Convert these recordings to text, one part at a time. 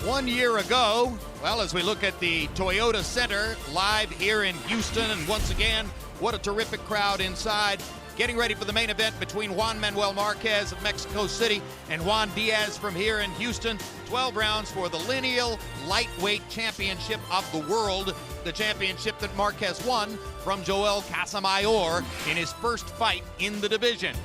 1 year ago, well, as we look at the Toyota Center live here in Houston, and once again, what a terrific crowd inside. Getting ready for the main event between Juan Manuel Marquez of Mexico City and Juan Diaz from here in Houston. 12 rounds for the lineal lightweight championship of the world, the championship that Marquez won from Joel Casamayor in his first fight in the division.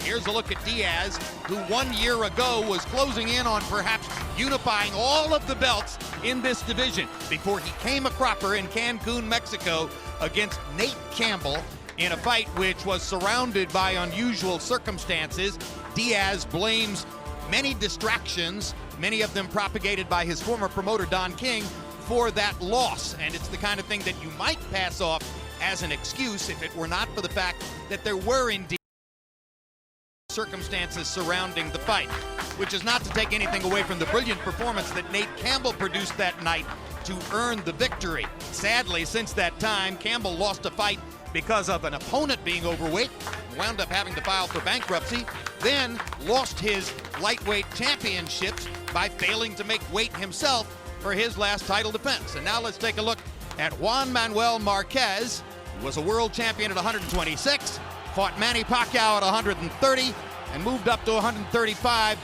Here's a look at Diaz, who 1 year ago was closing in on perhaps unifying all of the belts in this division before he came a cropper in Cancun, Mexico against Nate Campbell in a fight which was surrounded by unusual circumstances. Diaz blames many distractions, many of them propagated by his former promoter Don King, for that loss. And it's the kind of thing that you might pass off as an excuse if it were not for the fact that there were indeed circumstances surrounding the fight, which is not to take anything away from the brilliant performance that Nate Campbell produced that night to earn the victory. Sadly, since that time, Campbell lost a fight because of an opponent being overweight, wound up having to file for bankruptcy, then lost his lightweight championships by failing to make weight himself for his last title defense. And now let's take a look at Juan Manuel Marquez, who was a world champion at 126, fought Manny Pacquiao at 130, and moved up to 135,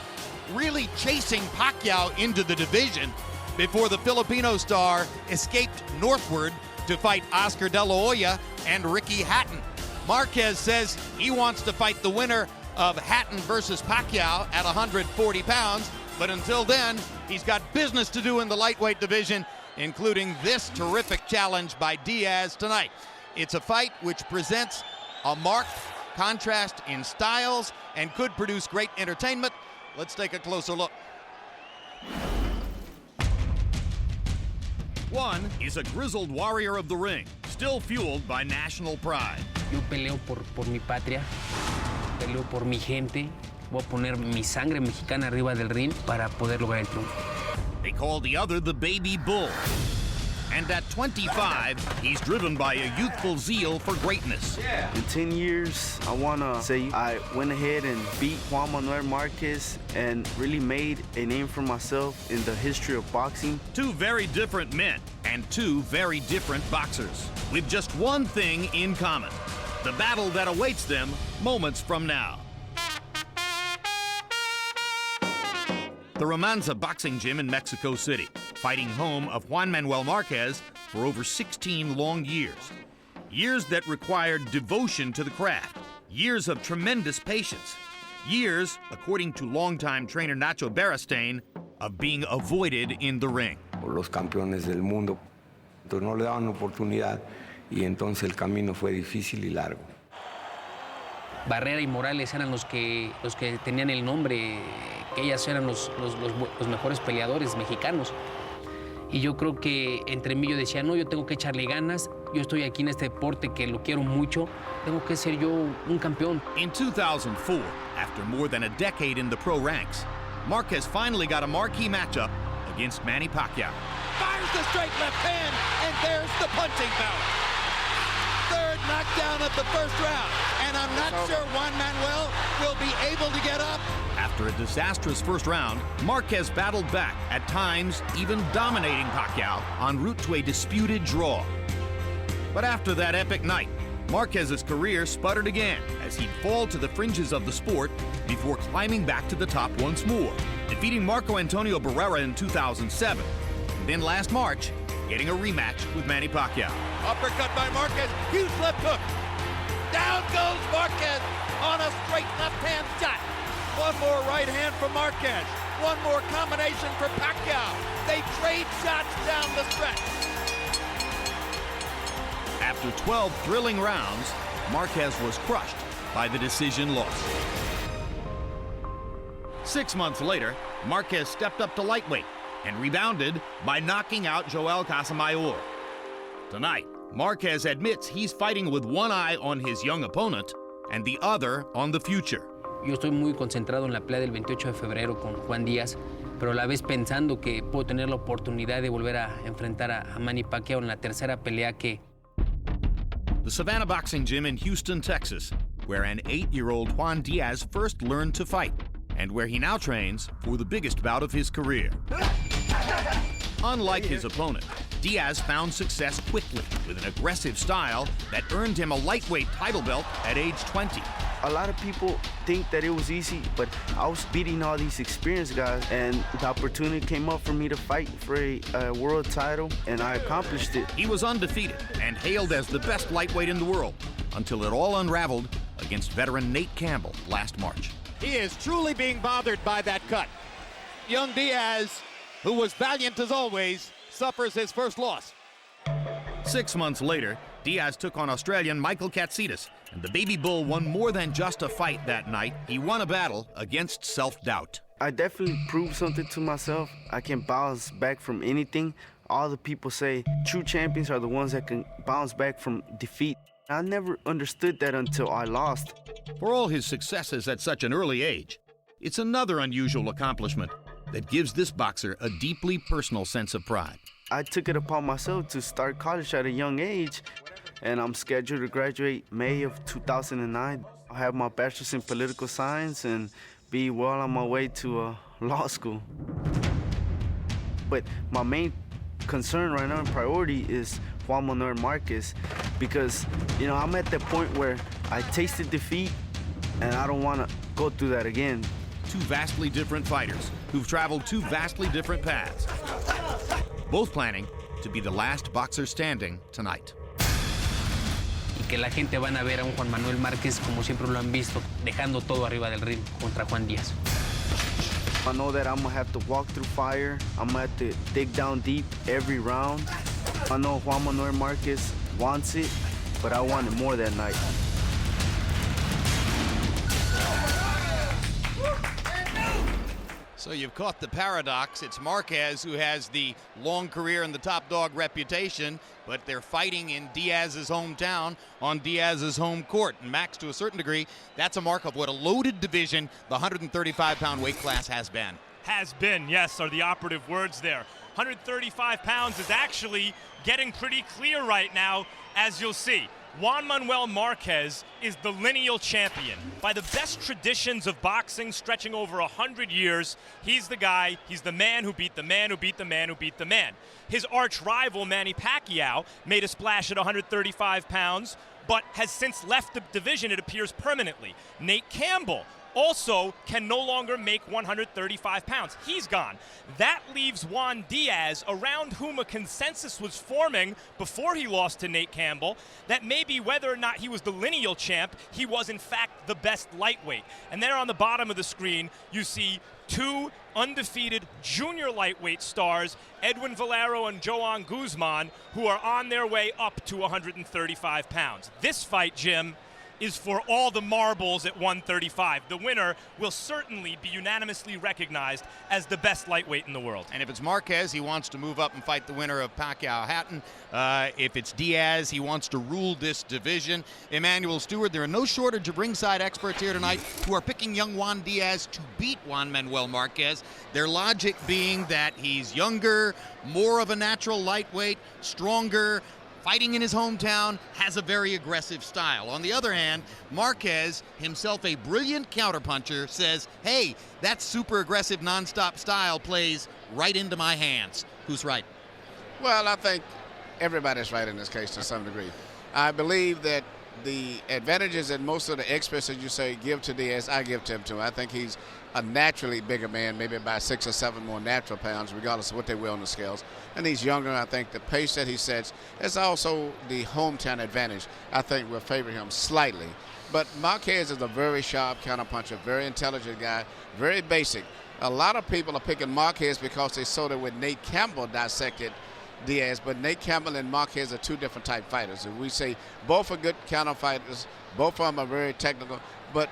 really chasing Pacquiao into the division before the Filipino star escaped northward to fight Oscar De La Hoya and Ricky Hatton. Marquez says he wants to fight the winner of Hatton versus Pacquiao at 140 pounds, but until then, he's got business to do in the lightweight division, including this terrific challenge by Diaz tonight. It's a fight which presents a marked contrast in styles and could produce great entertainment. Let's take a closer look. Juan is a grizzled warrior of the ring, still fueled by national pride. Yo peleo por mi patria, peleo por mi gente. Voy a poner mi sangre mexicana arriba del ring para poder lograr el triunfo. They call the other the Baby Bull. And at 25, he's driven by a youthful zeal for greatness. In 10 years, I want to say I went ahead and beat Juan Manuel Marquez and really made a name for myself in the history of boxing. Two very different men and two very different boxers with just one thing in common: the battle that awaits them moments from now. The Romanza Boxing Gym in Mexico City, fighting home of Juan Manuel Marquez for over 16 long years. Years that required devotion to the craft, years of tremendous patience, years, according to longtime trainer Nacho Beristain, of being avoided in the ring. Los campeones del mundo, entonces no le daban oportunidad y entonces el camino fue difícil y largo. Barrera y Morales eran los que tenían el nombre, que ellas eran los mejores peleadores mexicanos. Y yo creo que entre mí yo decía, no, yo tengo que echarle ganas, yo estoy aquí en este deporte que lo quiero mucho, tengo que ser yo un campeón. In 2004, after more than a decade in the pro ranks, Marquez finally got a marquee matchup against Manny Pacquiao. Fires the straight left hand, and there's the punching bout. Third knockdown of the first round, and I'm not sure Juan Manuel will be able to get up. After a disastrous first round, Marquez battled back, at times even dominating Pacquiao en route to a disputed draw. But after that epic night, Marquez's career sputtered again as he'd fall to the fringes of the sport before climbing back to the top once more, defeating Marco Antonio Barrera in 2007, and then last March, getting a rematch with Manny Pacquiao. Uppercut by Marquez, huge left hook. Down goes Marquez on a straight left-hand shot. One more right hand from Marquez. One more combination for Pacquiao. They trade shots down the stretch. After 12 thrilling rounds, Marquez was crushed by the decision loss. 6 months later, Marquez stepped up to lightweight and rebounded by knocking out Joel Casamayor. Tonight, Marquez admits he's fighting with one eye on his young opponent and the other on the future. Yo estoy muy concentrado en la pelea del 28 de febrero con Juan Díaz, pero a la vez pensando que puedo tener la oportunidad de volver a enfrentar a Manny Pacquiao en la tercera pelea que... The Savannah Boxing Gym in Houston, Texas, where an 8-year-old Juan Diaz first learned to fight, and where he now trains for the biggest bout of his career. Unlike his opponent, Diaz found success quickly with an aggressive style that earned him a lightweight title belt at age 20. A lot of people think that it was easy, but I was beating all these experienced guys, and the opportunity came up for me to fight for a world title, and I accomplished it. He was undefeated and hailed as the best lightweight in the world until it all unraveled against veteran Nate Campbell last March. He is truly being bothered by that cut. Young Diaz, who was valiant as always, suffers his first loss. 6 months later, Diaz took on Australian Michael Katsidis, and the Baby Bull won more than just a fight that night. He won a battle against self-doubt. I definitely proved something to myself. I can bounce back from anything. All the people say true champions are the ones that can bounce back from defeat. I never understood that until I lost. For all his successes at such an early age, it's another unusual accomplishment that gives this boxer a deeply personal sense of pride. I took it upon myself to start college at a young age, and I'm scheduled to graduate May of 2009. I have my bachelor's in political science and be well on my way to law school. But my main concern right now and priority is Juan Manuel Marquez, because I'm at that point where I tasted defeat and I don't want to go through that again. Two vastly different fighters who've traveled two vastly different paths, both planning to be the last boxer standing tonight. Y que la gente van a ver a un Juan Manuel Márquez como siempre lo han visto, dejando todo arriba del ring contra Juan Díaz. I know that I'm gonna have to walk through fire. I'm gonna have to dig down deep every round. I know Juan Manuel Marquez wants it, but I want it more that night. So you've caught the paradox. It's Marquez who has the long career and the top dog reputation, but they're fighting in Diaz's hometown on Diaz's home court. And Max, to a certain degree, that's a mark of what a loaded division the 135-pound weight class has been. Has been, yes, are the operative words there. 135 pounds is actually getting pretty clear right now, as you'll see. Juan Manuel Marquez is the lineal champion. By the best traditions of boxing stretching over 100 years, he's the guy, he's the man who beat the man who beat the man who beat the man. His arch rival, Manny Pacquiao, made a splash at 135 pounds, but has since left the division, it appears, permanently. Nate Campbell also can no longer make 135 pounds. He's gone. That leaves Juan Diaz, around whom a consensus was forming before he lost to Nate Campbell, that maybe whether or not he was the lineal champ, he was in fact the best lightweight. And there on the bottom of the screen, you see two undefeated junior lightweight stars, Edwin Valero and Joan Guzman, who are on their way up to 135 pounds. This fight, Jim, is for all the marbles at 135. The winner will certainly be unanimously recognized as the best lightweight in the world. And if it's Marquez, he wants to move up and fight the winner of Pacquiao-Hatton. If it's Diaz, he wants to rule this division. Emmanuel Stewart, there are no shortage of ringside experts here tonight who are picking young Juan Diaz to beat Juan Manuel Marquez. Their logic being that he's younger, more of a natural lightweight, stronger, fighting in his hometown, has a very aggressive style. On the other hand, Marquez, himself a brilliant counterpuncher, says, hey, that super aggressive nonstop style plays right into my hands. Who's right? Well, I think everybody's right in this case to some degree. I believe that the advantages that most of the experts, as you say, give to Diaz, I give to him too. I think he's a naturally bigger man, maybe by 6 or 7 more natural pounds, regardless of what they weigh on the scales. And he's younger. I think the pace that he sets is also the hometown advantage. I think will favor him slightly. But Marquez is a very sharp counterpuncher, very intelligent guy, very basic. A lot of people are picking Marquez because they saw that when Nate Campbell dissected Diaz, but Nate Campbell and Marquez are two different type fighters. And we say both are good counter fighters, both of them are very technical, but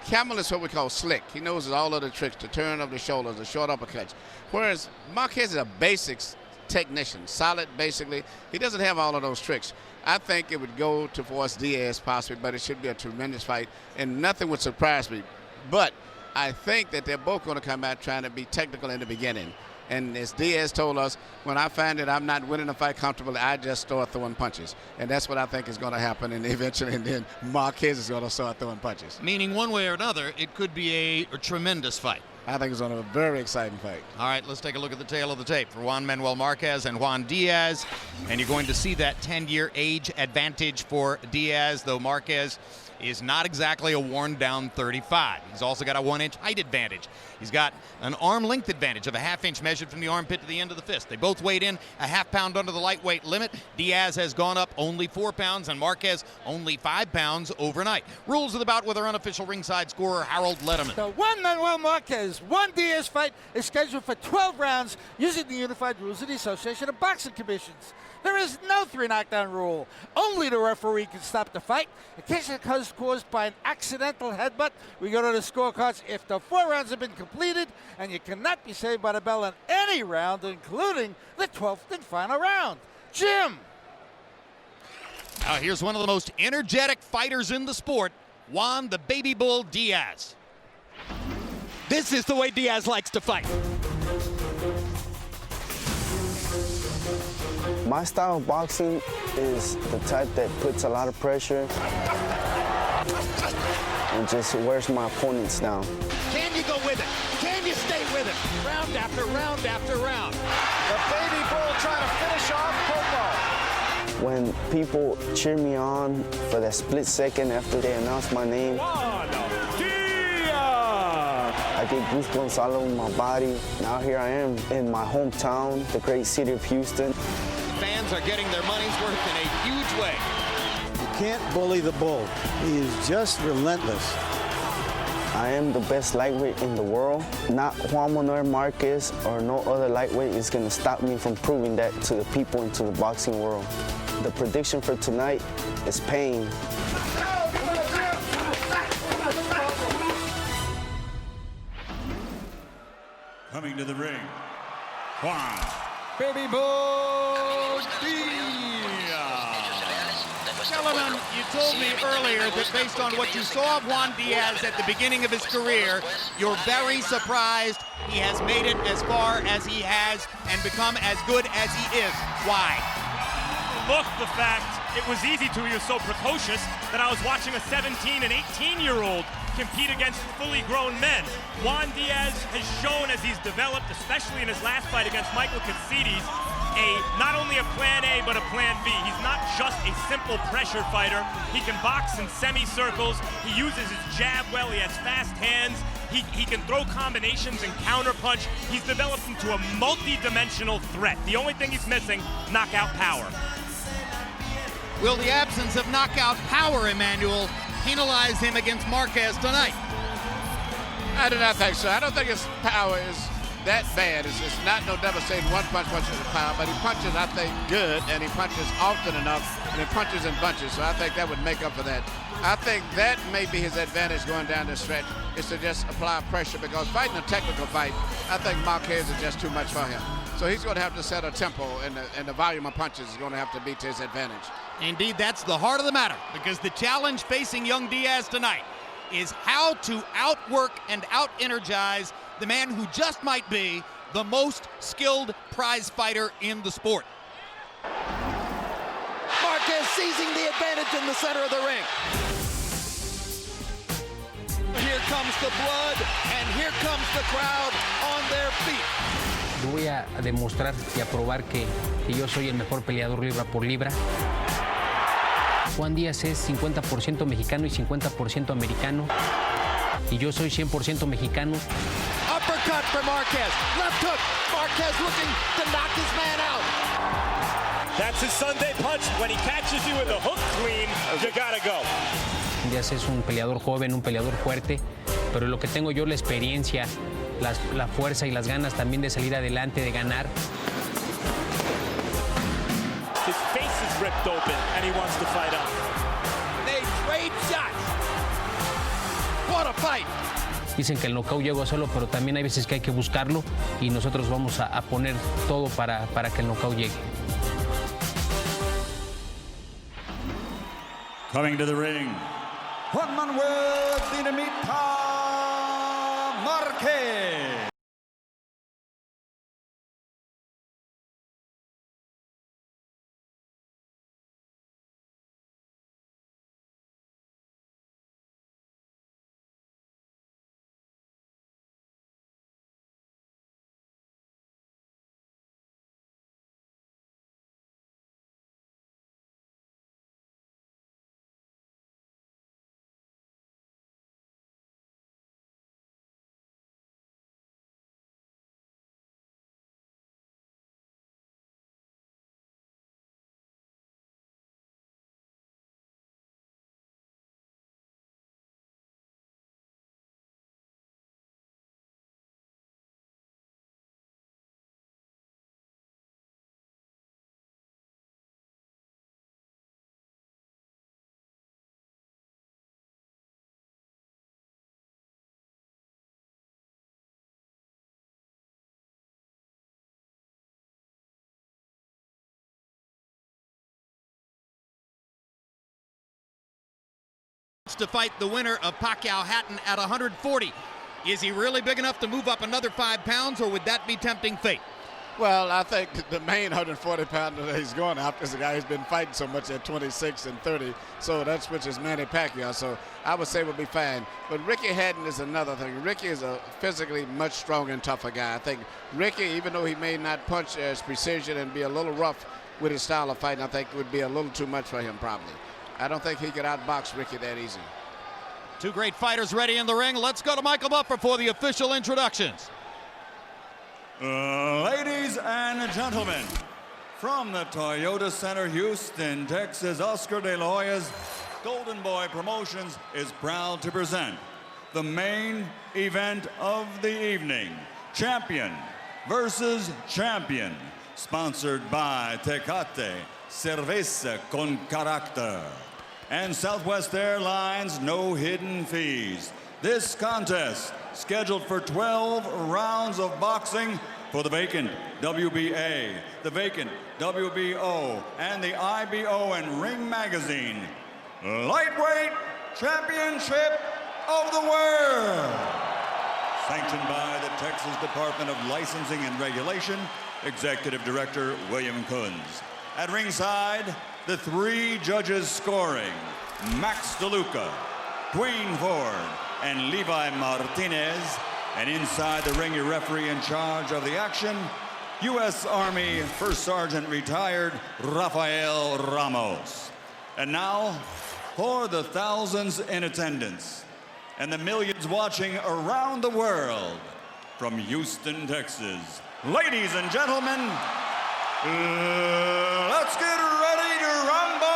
Campbell is what we call slick. He knows all of the tricks, the turn of the shoulders, the short uppercuts. Whereas Marquez is a basics technician, solid basically. He doesn't have all of those tricks. I think it would go towards Diaz possibly, but it should be a tremendous fight, and nothing would surprise me. But I think that they're both going to come out trying to be technical in the beginning. And as Diaz told us, when I find that I'm not winning a fight comfortably, I just start throwing punches. And that's what I think is going to happen. And eventually, and then Marquez is going to start throwing punches. Meaning one way or another, it could be a tremendous fight. I think it's going to be a very exciting fight. All right, let's take a look at the tail of the tape for Juan Manuel Marquez and Juan Diaz. And you're going to see that 10-year age advantage for Diaz, though Marquez is not exactly a worn-down 35. He's also got a 1-inch height advantage. He's got an arm length advantage of a 1/2 inch measured from the armpit to the end of the fist. They both weighed in a 1/2 pound under the lightweight limit. Diaz has gone up only 4 pounds and Marquez only 5 pounds overnight. Rules of the bout with our unofficial ringside scorer, Harold Letterman. The Juan Manuel Marquez Juan Diaz fight is scheduled for 12 rounds using the unified rules of the Association of Boxing Commissions. There is no 3 knockdown rule. Only the referee can stop the fight. In case it is caused by an accidental headbutt, we go to the scorecards if the 4 rounds have been completed, and you cannot be saved by the bell in any round, including the 12th and final round. Jim! Now here's one of the most energetic fighters in the sport, Juan the Baby Bull Diaz. This is the way Diaz likes to fight. My style of boxing is the type that puts a lot of pressure and just wears my opponents down. Can you go with it? Can you stay with it? Round after round after round. The Baby Bull trying to finish off football. When people cheer me on for that split second after they announce my name, I get goosebumps all over my body. Now here I am in my hometown, the great city of Houston. Fans are getting their money's worth in a huge way. You can't bully the bull. He is just relentless. I am the best lightweight in the world. Not Juan Manuel Marquez or no other lightweight is going to stop me from proving that to the people and to the boxing world. The prediction for tonight is pain. Coming to the ring, Juan Baby Bull Diaz. Gentlemen, you told me earlier that based on what you saw of Juan Diaz at the beginning of his career, you're very surprised he has made it as far as he has and become as good as he is. Why? Look, the fact it was easy to. He was so precocious that I was watching a 17 and 18-year-old compete against fully grown men. Juan Diaz has shown as he's developed, especially in his last fight against Michael Katsides, not only a plan A, but a plan B. He's not just a simple pressure fighter. He can box in semicircles. He uses his jab well. He has fast hands. He can throw combinations and counterpunch. He's developed into a multi-dimensional threat. The only thing he's missing, knockout power. Will the absence of knockout power, Emmanuel, penalize him against Marquez tonight? I do not think so. I don't think his power is that bad. It's not no devastating one-punch punches of power, but he punches, I think, good, and he punches often enough, and he punches in bunches, so I think that would make up for that. I think that may be his advantage going down the stretch, is to just apply pressure, because fighting a technical fight, I think Marquez is just too much for him. So he's going to have to set a tempo, and the volume of punches is going to have to be to his advantage. Indeed, that's the heart of the matter, because the challenge facing young Diaz tonight is how to outwork and out-energize the man who just might be the most skilled prize fighter in the sport. Marquez seizing the advantage in the center of the ring. Here comes the blood, and here comes the crowd on their feet. Voy a demostrar y a probar que yo soy el mejor peleador libra por libra. Juan Díaz es 50% mexicano y 50% americano. Y yo soy 100% mexicano. Uppercut for Marquez. Left hook. Marquez looking to knock his man out. That's his Sunday punch. When he catches you with a hook clean, you gotta go. Díaz es un peleador joven, un peleador fuerte, pero lo que tengo yo es la experiencia, la fuerza y las ganas también de salir adelante, de ganar. His face is ripped open, and he wants to fight on. They trade shots. What a fight. Dicen que el knockout llega solo, pero también hay veces que hay que buscarlo y nosotros vamos a poner todo para que el knockout llegue. coming to the ring, Juan Manuel Marquez. to fight the winner of Pacquiao-Hatton at 140. Is he really big enough to move up another 5 pounds, or would that be tempting fate? Well, I think the main 140-pounder that he's going after is the guy who's been fighting so much at 26 and 30. So that's which is Manny Pacquiao. So I would say we'll be fine. But Ricky Hatton is another thing. Ricky is a physically much stronger and tougher guy. I think Ricky, even though he may not punch as precision and be a little rough with his style of fighting, I think it would be a little too much for him probably. I don't think he could outbox Ricky that easy. Two great fighters ready in the ring. Let's go to Michael Buffer for the official introductions. Ladies and gentlemen, from the Toyota Center, Houston, Texas, Oscar De La Hoya's Golden Boy Promotions is proud to present the main event of the evening, Champion versus Champion, sponsored by Tecate, Cerveza con Carácter, and Southwest Airlines, no hidden fees. This contest, scheduled for 12 rounds of boxing for the vacant WBA, the vacant WBO, and the IBO and Ring Magazine Lightweight Championship of the World. Sanctioned by the Texas Department of Licensing and Regulation, Executive Director William Kunz. At ringside, the 3 judges scoring, Max DeLuca, Dwayne Ford, and Levi Martinez. And inside the ring, your referee in charge of the action, U.S. Army First Sergeant retired Rafael Ramos. And now, for the thousands in attendance and the millions watching around the world from Houston, Texas, ladies and gentlemen, let's get ready to rumble!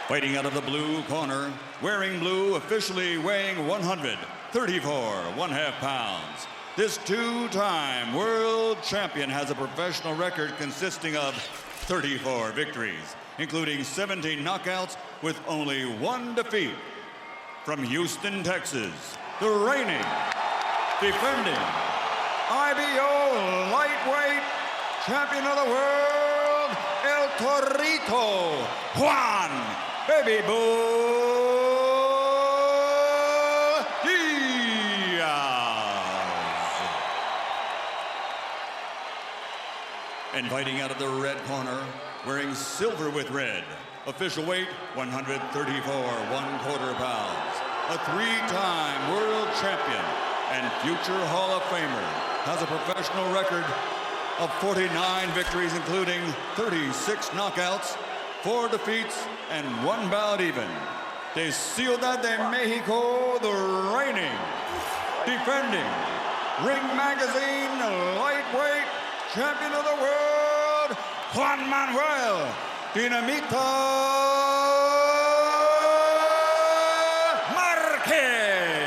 Fighting out of the blue corner, wearing blue, officially weighing 134.5 pounds. This 2-time world champion has a professional record consisting of 34 victories, including 17 knockouts with only 1 defeat. From Houston, Texas, the reigning, defending, IBO lightweight champion of the world, El Torito, Juan Baby Bull Diaz. And fighting out of the red corner, wearing silver with red, official weight 134.25 pounds. A 3-time world champion and future Hall of Famer, has a professional record of 49 victories, including 36 knockouts, 4 defeats, and 1 bout even. De Ciudad de Mexico, the reigning, defending, Ring Magazine lightweight champion of the world, Juan Manuel Dinamita Marquez.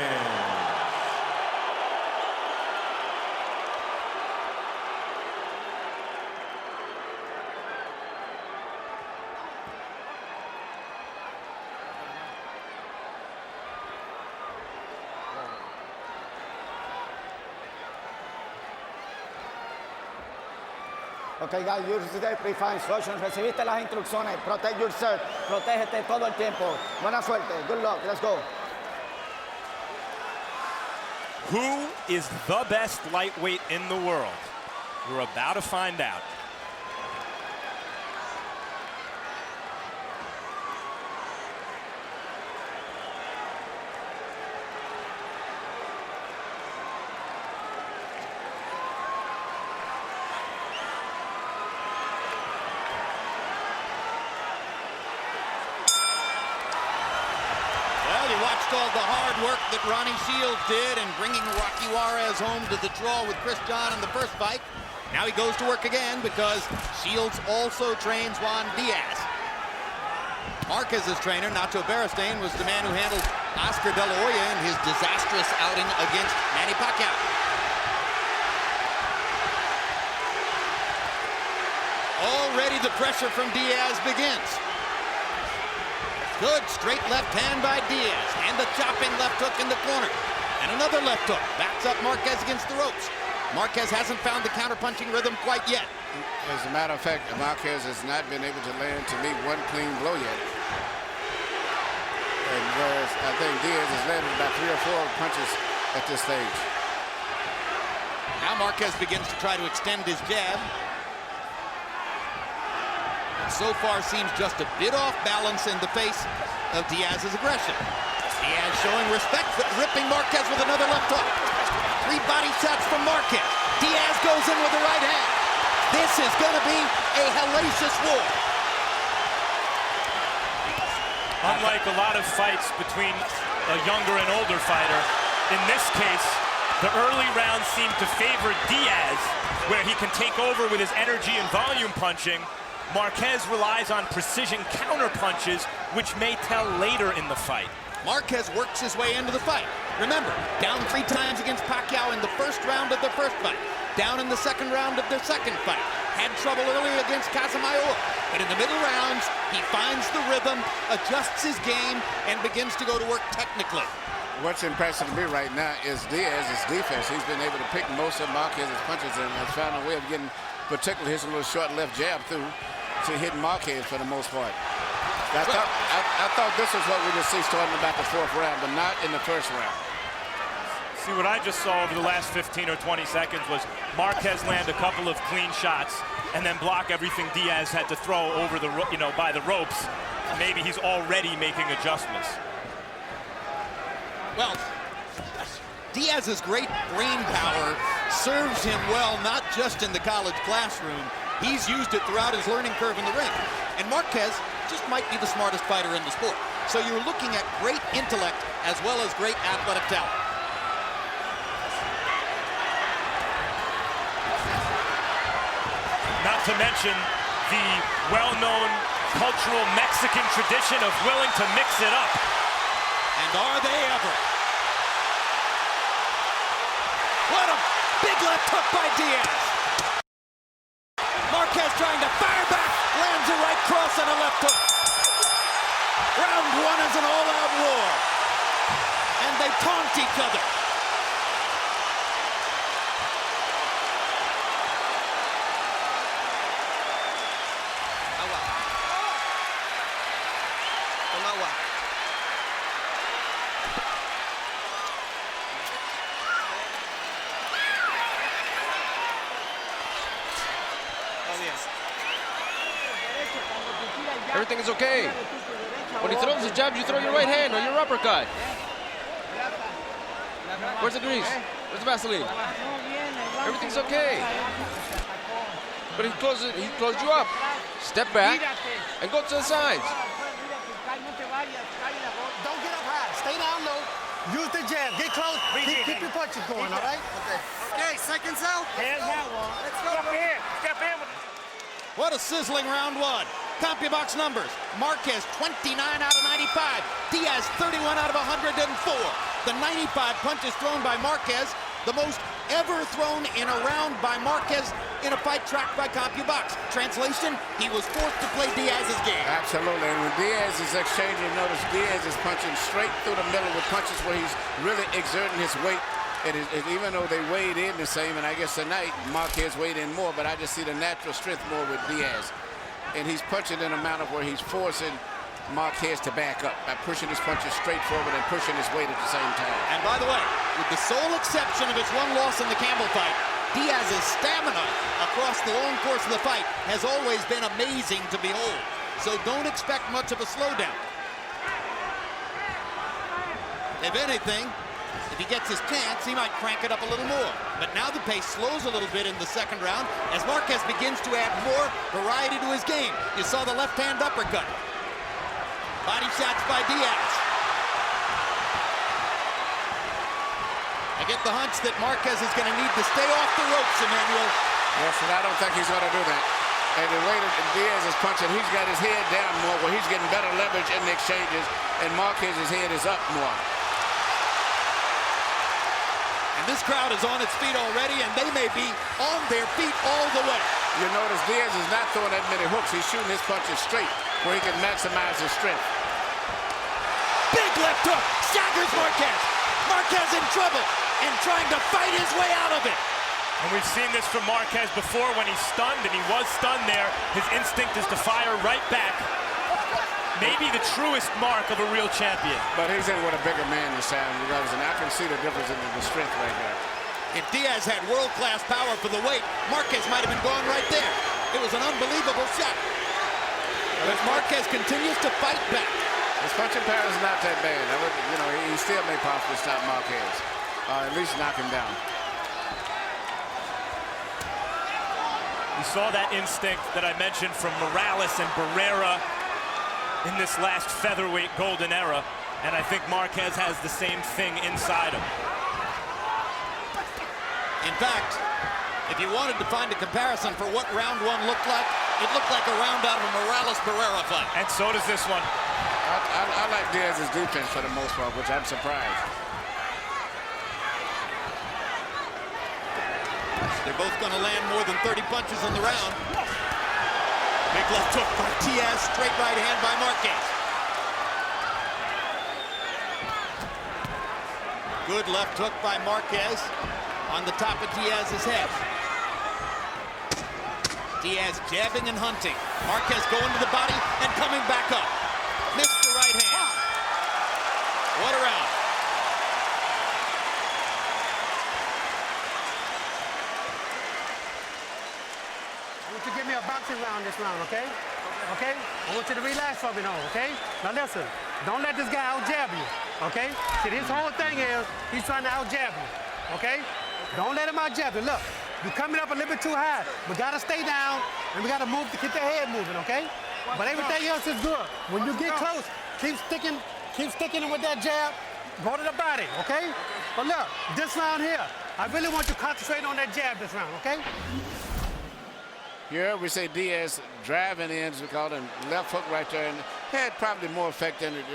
Okay, guys, use the predefined instructions. Recibiste las instrucciones. Protect yourself. Protégete todo el tiempo. Buena suerte. Good luck. Let's go. Who is the best lightweight in the world? We're about to find out. All the hard work that Ronnie Shields did in bringing Rocky Juarez home to the draw with Chris John in the first fight. Now he goes to work again because Shields also trains Juan Diaz. Marquez's trainer, Nacho Beristain, was the man who handled Oscar De La Hoya in his disastrous outing against Manny Pacquiao. Already the pressure from Diaz begins. Good straight left hand by Diaz, and the chopping left hook in the corner. And another left hook, backs up Marquez against the ropes. Marquez hasn't found the counterpunching rhythm quite yet. As a matter of fact, Marquez has not been able to land, to me, one clean blow yet. And whereas I think Diaz has landed about 3 or 4 punches at this stage. Now Marquez begins to try to extend his jab. And so far seems just a bit off balance in the face of Diaz's aggression. Diaz showing respect, ripping Marquez with another left hook. 3 body shots from Marquez. Diaz goes in with the right hand. This is going to be a hellacious war. Unlike a lot of fights between a younger and older fighter, in this case, the early rounds seem to favor Diaz, where he can take over with his energy and volume punching. Marquez relies on precision counter punches, which may tell later in the fight. Marquez works his way into the fight. Remember, down 3 times against Pacquiao in the first round of the first fight. Down in the second round of their second fight. Had trouble early against Casamayor. But in the middle rounds, he finds the rhythm, adjusts his game, and begins to go to work technically. What's impressive to me right now is Diaz's defense. He's been able to pick most of Marquez's punches and has found a way of getting, particularly his little short left jab through to hit Marquez for the most part. I thought this was what we would see starting about the 4th round, but not in the 1st round. See, what I just saw over the last 15 or 20 seconds was Marquez land a couple of clean shots and then block everything Diaz had to throw over the, by the ropes. Maybe he's already making adjustments. Well, Diaz's great brain power serves him well, not just in the college classroom. He's used it throughout his learning curve in the ring. And Marquez just might be the smartest fighter in the sport. So you're looking at great intellect as well as great athletic talent. Not to mention the well-known cultural Mexican tradition of willing to mix it up. And are they ever? What a big left hook by Diaz. Marquez trying to fire back, lands a right cross and a left hook. Round 1 is an all-out war. And they taunt each other. Everything is okay. When he throws his jabs, you throw your right hand or your uppercut. Where's the grease? Where's the Vaseline? Everything's okay. But he closed you up. Step back and go to the sides. Don't get up high. Stay down low. Use the jab. Get close. Keep your punches going, all right? Okay, seconds out. Let's go. Step in. Step in. What a sizzling round 1. CompuBox numbers. Marquez 29 out of 95. Diaz 31 out of 104. The 95 punches thrown by Marquez, the most ever thrown in a round by Marquez in a fight tracked by CompuBox. Translation, he was forced to play Diaz's game. Absolutely, and when Diaz is exchanging, notice Diaz is punching straight through the middle with punches where he's really exerting his weight. And even though they weighed in the same, and I guess tonight Marquez weighed in more, but I just see the natural strength more with Diaz. And he's punching in a manner where he's forcing Marquez to back up by pushing his punches straight forward and pushing his weight at the same time. And by the way, with the sole exception of his 1 loss in the Campbell fight, Diaz's stamina across the long course of the fight has always been amazing to behold. So don't expect much of a slowdown. If anything, if he gets his chance, he might crank it up a little more. But now the pace slows a little bit in the second round as Marquez begins to add more variety to his game. You saw the left-hand uppercut. Body shots by Diaz. I get the hunch that Marquez is going to need to stay off the ropes, Emmanuel. Yes, and I don't think he's going to do that. And the way that Diaz is punching, he's got his head down more, where he's getting better leverage in the exchanges, and Marquez's head is up more. And this crowd is on its feet already, and they may be on their feet all the way. You notice Diaz is not throwing that many hooks. He's shooting his punches straight, where he can maximize his strength. Big left hook, staggers Marquez. Marquez in trouble and trying to fight his way out of it. And we've seen this from Marquez before when he's stunned, and he was stunned there. His instinct is to fire right back. Maybe the truest mark of a real champion. But he's in with a bigger man this time, and I can see the difference in the strength right there. If Diaz had world-class power for the weight, Marquez might have been gone right there. It was an unbelievable shot. But Marquez continues to fight back. His punching power is not that bad. He still may possibly stop Marquez, or at least knock him down. We saw that instinct that I mentioned from Morales and Barrera in this last featherweight golden era, and I think Marquez has the same thing inside him. In fact, if you wanted to find a comparison for what round one looked like, it looked like a round out of a Morales-Barrera fight. And so does this one. I like Diaz's defense for the most part, which I'm surprised. They're both going to land more than 30 punches in the round. Big left hook by Diaz, straight right hand by Marquez. Good left hook by Marquez on the top of Diaz's head. Diaz jabbing and hunting. Marquez going to the body and coming back up. Missed the right hand. What a round. I want you to give me a boxing round this round, okay? Okay? I want you to relax for me now, okay? Now listen, don't let this guy out-jab you, okay? See, his whole thing is he's trying to out-jab you, okay? Don't let him out-jab you. Look, you're coming up a little bit too high. We gotta stay down, and we gotta move to keep the head moving, okay? But everything else is good. When you get close, keep sticking with that jab. Go to the body, okay? But look, this round here, I really want you to concentrate on that jab this round, okay? Here we say Diaz driving in, we call him left hook right there, and had probably more effect than it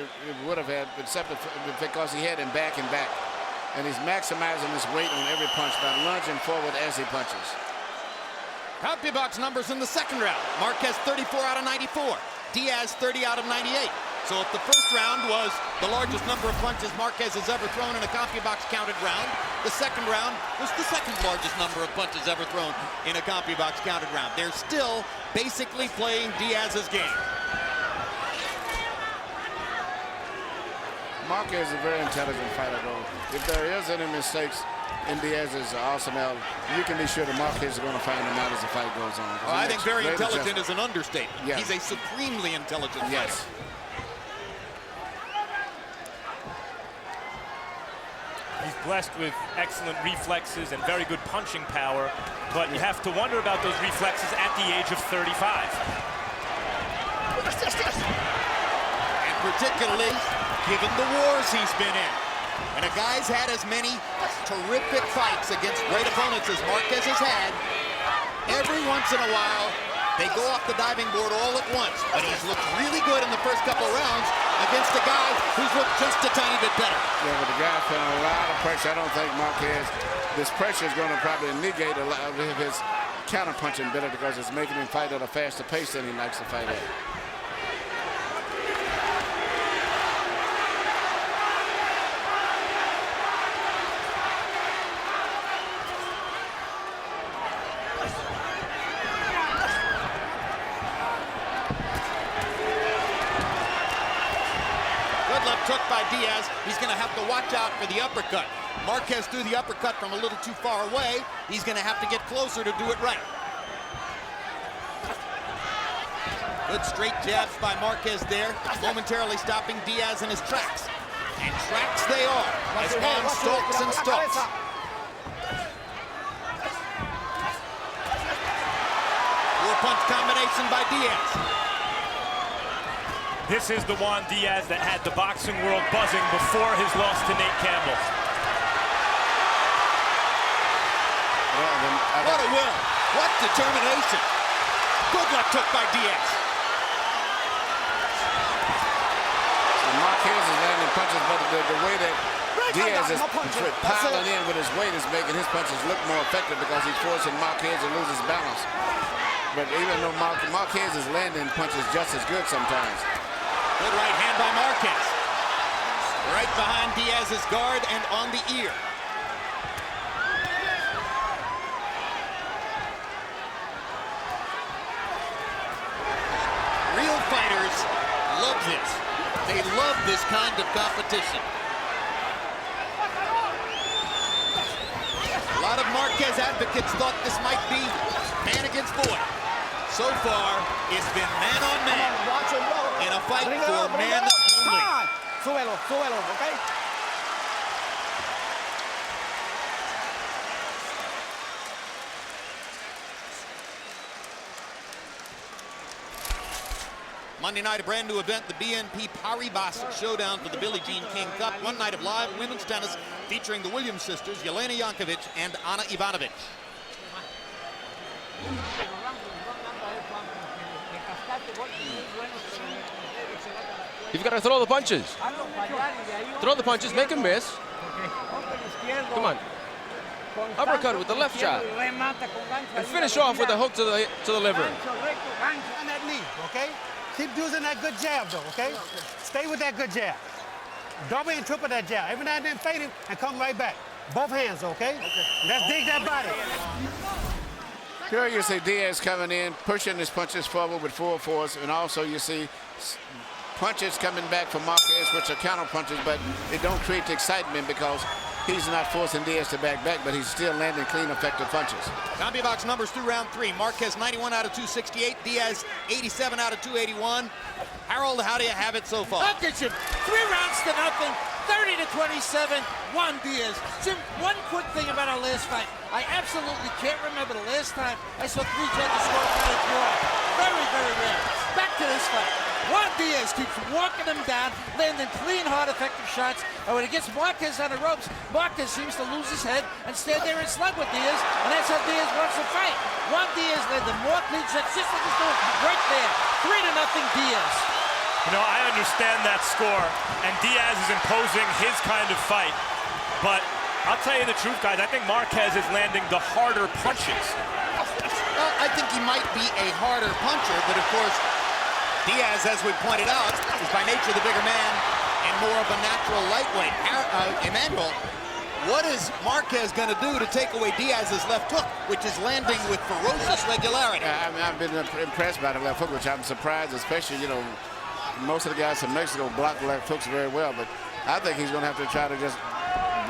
would have had, except because he had him back and back. And he's maximizing his weight on every punch by lunging forward as he punches. CompuBox numbers in the second round. Marquez 34 out of 94. Diaz 30 out of 98. So if the first round was the largest number of punches Marquez has ever thrown in a CompuBox counted round, the second round was the second largest number of punches ever thrown in a CompuBox counted round. They're still basically playing Diaz's game. Marquez is a very intelligent fighter, though. If there is any mistakes in Diaz's arsenal, you can be sure that Marquez is going to find them out as the fight goes on. Well, I think very intelligent is an understatement. Yes. He's a supremely intelligent fighter. Yes. He's blessed with excellent reflexes and very good punching power, but you have to wonder about those reflexes at the age of 35. And particularly given the wars he's been in. And a guy's had as many terrific fights against great opponents as Marquez has had. Every once in a while, they go off the diving board all at once. But he's looked really good in the first couple rounds against a guy who's looked just a tiny bit better. Yeah, but the guy's feeling a lot of pressure. I don't think Marquez, this pressure is going to probably negate a lot of his counter-punching better because it's making him fight at a faster pace than he likes to fight at. Took by Diaz, he's going to have to watch out for the uppercut. Marquez threw the uppercut from a little too far away. He's going to have to get closer to do it right. Good straight jabs by Marquez there, momentarily stopping Diaz in his tracks. And tracks they are, as Juan stalks and stalks. Four-punch combination by Diaz. This is the Juan Diaz that had the boxing world buzzing before his loss to Nate Campbell. What a will. What determination. Good luck took by Diaz. So Marquez is landing punches, but the way that Diaz is piling in with his weight is making his punches look more effective because he's forcing Marquez to lose his balance. But even though Marquez is landing punches just as good sometimes. Good right hand by Marquez. Right behind Diaz's guard and on the ear. love this. They love this kind of competition. A lot of Marquez advocates thought this might be man against boy. So far, it's been man on man in a fight for man only. Súbelo, súbelo, okay? Monday night, a brand new event, the BNP Paribas Showdown for the Billie Jean King Cup. One night of live women's tennis featuring the Williams sisters, Jelena Jankovic and Ana Ivanovic. You've got to throw the punches. Throw the punches, make him miss. Come on. Uppercut with the left jab. And finish off with a hook to the liver. On that knee, okay? Keep using that good jab, though, okay? Stay with that good jab. Double and triple that jab. Every now and then fade him and come right back. Both hands, okay? Let's dig that body. Here you see Diaz coming in, pushing his punches forward with full force, and also you see punches coming back from Marquez, which are counter punches, but it don't create the excitement because he's not forcing Diaz to back, but he's still landing clean, effective punches. CompuBox numbers through round 3. Marquez 91 out of 268. Diaz 87 out of 281. Harold, how do you have it so far? Look at you. 3 rounds to nothing. 30 to 27. Juan Diaz. Jim, one quick thing about our last fight. I absolutely can't remember the last time I saw 3 judges score a draw. Very, very rare. Back to this fight. Juan Diaz keeps walking him down, landing clean, hard, effective shots. And when he gets Marquez on the ropes, Marquez seems to lose his head and stand there and slug with Diaz, and that's how Diaz wants to fight. Juan Diaz landed more clean shots, just like he's doing right there. 3-0 Diaz. You know, I understand that score, and Diaz is imposing his kind of fight. But I'll tell you the truth, guys, I think Marquez is landing the harder punches. Well, I think he might be a harder puncher, but of course, Diaz, as we pointed out, is by nature the bigger man and more of a natural lightweight. Emmanuel, what is Marquez going to do to take away Diaz's left hook, which is landing with ferocious regularity? I've been impressed by the left hook, which I'm surprised, especially, you know, most of the guys from Mexico block left hooks very well, but I think he's going to have to try to just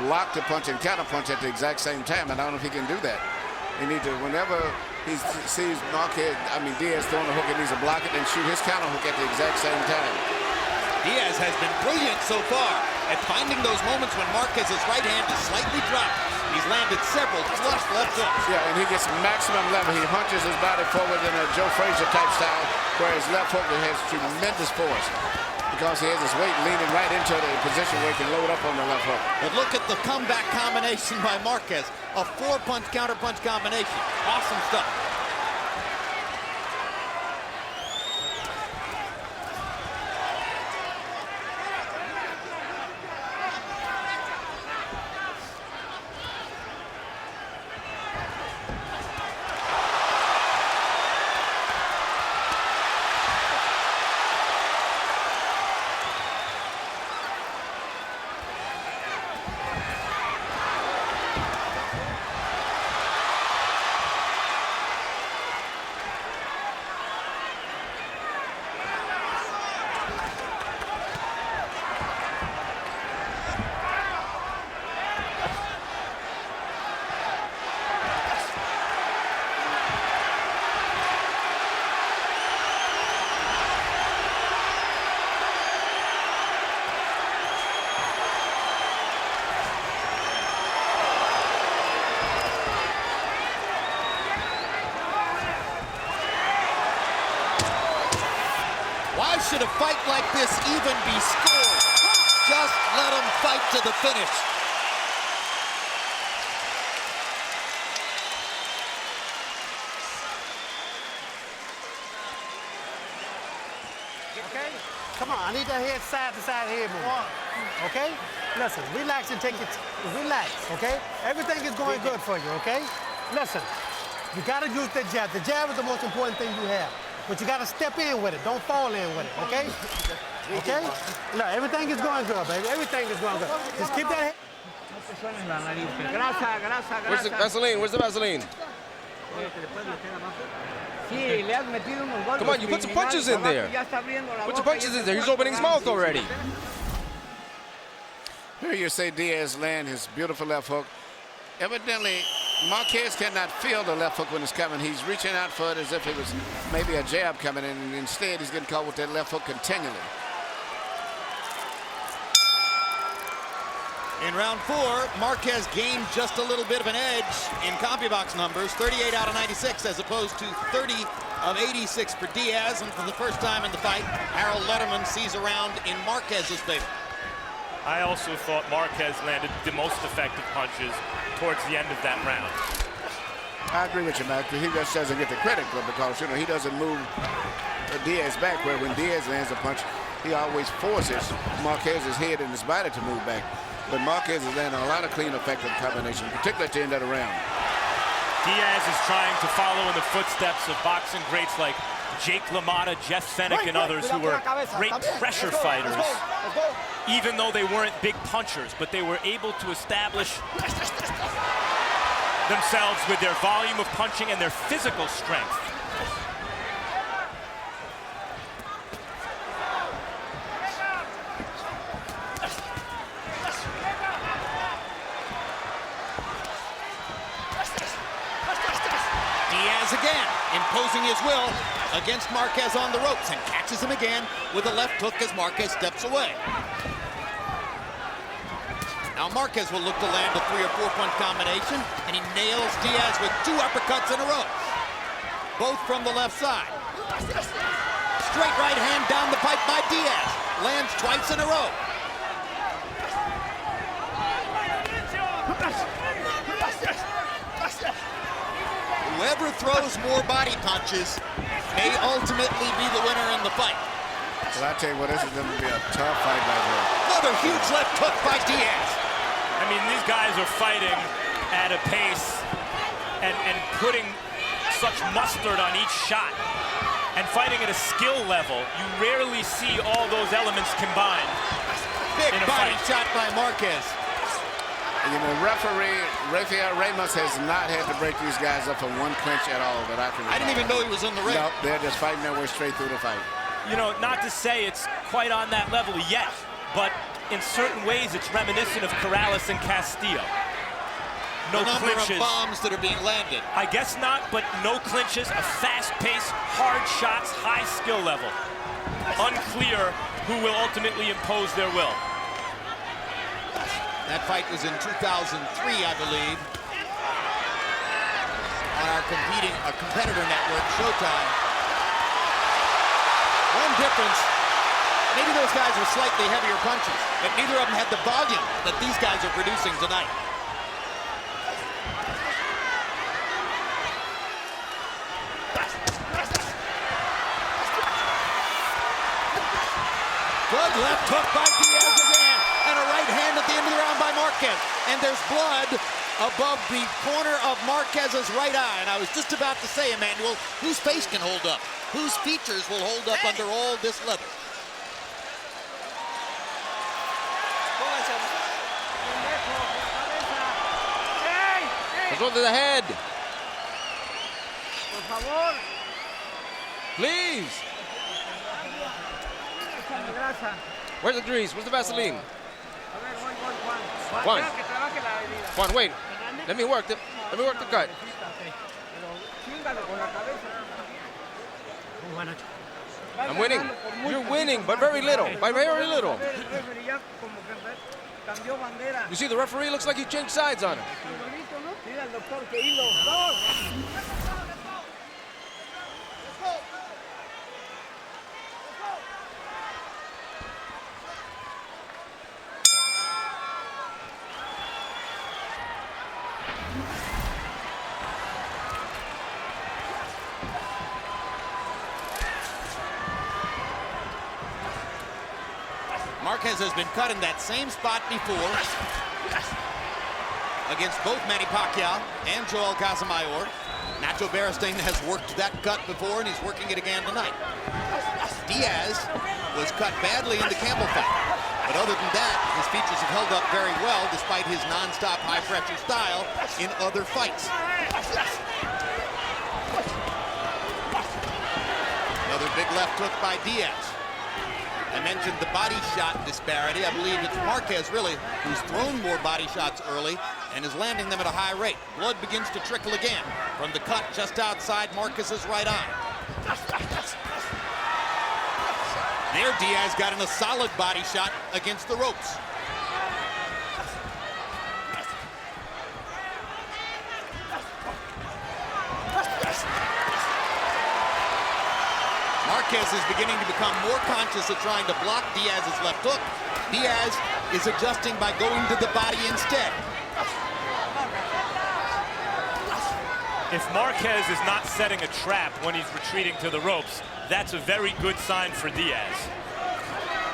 block the punch and counter punch at the exact same time, and I don't know if he can do that. He needs to, whenever he sees Diaz throwing a hook, he needs to block it and shoot his counter hook at the exact same time. Diaz has been brilliant so far at finding those moments when Marquez's right hand is slightly dropped. He's landed several flush left hooks. Yeah, and he gets maximum level. He hunches his body forward in a Joe Frazier type style, where his left hook has tremendous force because he has his weight leaning right into the position where he can load up on the left hook. But look at the comeback combination by Marquez. A 4-punch counter-punch combination. Awesome stuff. Why should a fight like this even be scored? Just let them fight to the finish. Okay? Come on, I need that head side to side head movement. Okay? Listen, relax and take it. Relax, okay? Everything is going good for you, okay? Listen, you gotta use the jab. The jab is the most important thing you have. But you gotta step in with it. Don't fall in with it, okay? Okay? Look, everything is going good, baby. Everything is going good. Just keep that head. Where's the Vaseline? Where's the Vaseline? Come on, you put some punches in there. Put some punches in there. He's opening his mouth already. Here you see Diaz land his beautiful left hook. Evidently, Marquez cannot feel the left hook when it's coming. He's reaching out for it as if it was maybe a jab coming in, and instead he's getting caught with that left hook continually. In round 4, Marquez gained just a little bit of an edge in CompuBox numbers, 38 out of 96 as opposed to 30 of 86 for Diaz. And for the first time in the fight, Harold Letterman sees a round in Marquez's favor. I also thought Marquez landed the most effective punches towards the end of that round. I agree with you, Mac. He just doesn't get the credit for it because, you know, he doesn't move Diaz back, where when Diaz lands a punch, he always forces Marquez's head and his body to move back. But Marquez is landing a lot of clean, effective combinations, particularly at the end of the round. Diaz is trying to follow in the footsteps of boxing greats like Jake LaMotta, Jeff Fennick, and others who were great pressure fighters, even though they weren't big punchers, but they were able to establish themselves with their volume of punching and their physical strength. Diaz again, imposing his will against Marquez on the ropes, and catches him again with a left hook as Marquez steps away. Now Marquez will look to land a 3 or 4 punch combination, and he nails Diaz with 2 uppercuts in a row, both from the left side. Straight right hand down the pipe by Diaz, lands twice in a row. Whoever throws more body punches may ultimately be the winner in the fight. Well, I tell you what, this is going to be a tough fight right here. Another huge left hook by Diaz. I mean, these guys are fighting at a pace and putting such mustard on each shot and fighting at a skill level. You rarely see all those elements combined. Big body shot by Marquez. And, you know, referee Rafael Ramos has not had to break these guys up for one clinch at all that I can remember. I didn't even know he was in the ring. Nope, they're just fighting their way straight through the fight. You know, not to say it's quite on that level yet, but in certain ways it's reminiscent of Corrales and Castillo. No clinches. Of bombs that are being landed. I guess not, but no clinches, a fast pace, hard shots, high skill level. Unclear who will ultimately impose their will. That fight was in 2003, I believe, on our competitor network, Showtime. One difference, maybe those guys were slightly heavier punches, but neither of them had the volume that these guys are producing tonight. Good left hook by Diaz again, and a right hand at the end of the round by Marquez. And there's blood above the corner of Marquez's right eye. And I was just about to say, Emmanuel, whose face can hold up? Whose features will hold up under all this leather? Let's go to the head. Please. Where's the grease? Where's the Vaseline? Juan, wait. Let me work the cut. I'm winning. You're winning, but very little. By very little. You see, the referee looks like he changed sides on him. Marquez has been cut in that same spot before against both Manny Pacquiao and Joel Casamayor. Nacho Beristain has worked that cut before, and he's working it again tonight. Diaz was cut badly in the Campbell fight, but other than that, his features have held up very well despite his non-stop high-pressure style in other fights. left hook by Diaz. I mentioned the body shot disparity. I believe it's Marquez, really, who's thrown more body shots early and is landing them at a high rate. Blood begins to trickle again from the cut just outside Marquez's right eye. There, Diaz got in a solid body shot against the ropes. Marquez is beginning to become more conscious of trying to block Diaz's left hook. Diaz is adjusting by going to the body instead. If Marquez is not setting a trap when he's retreating to the ropes, that's a very good sign for Diaz.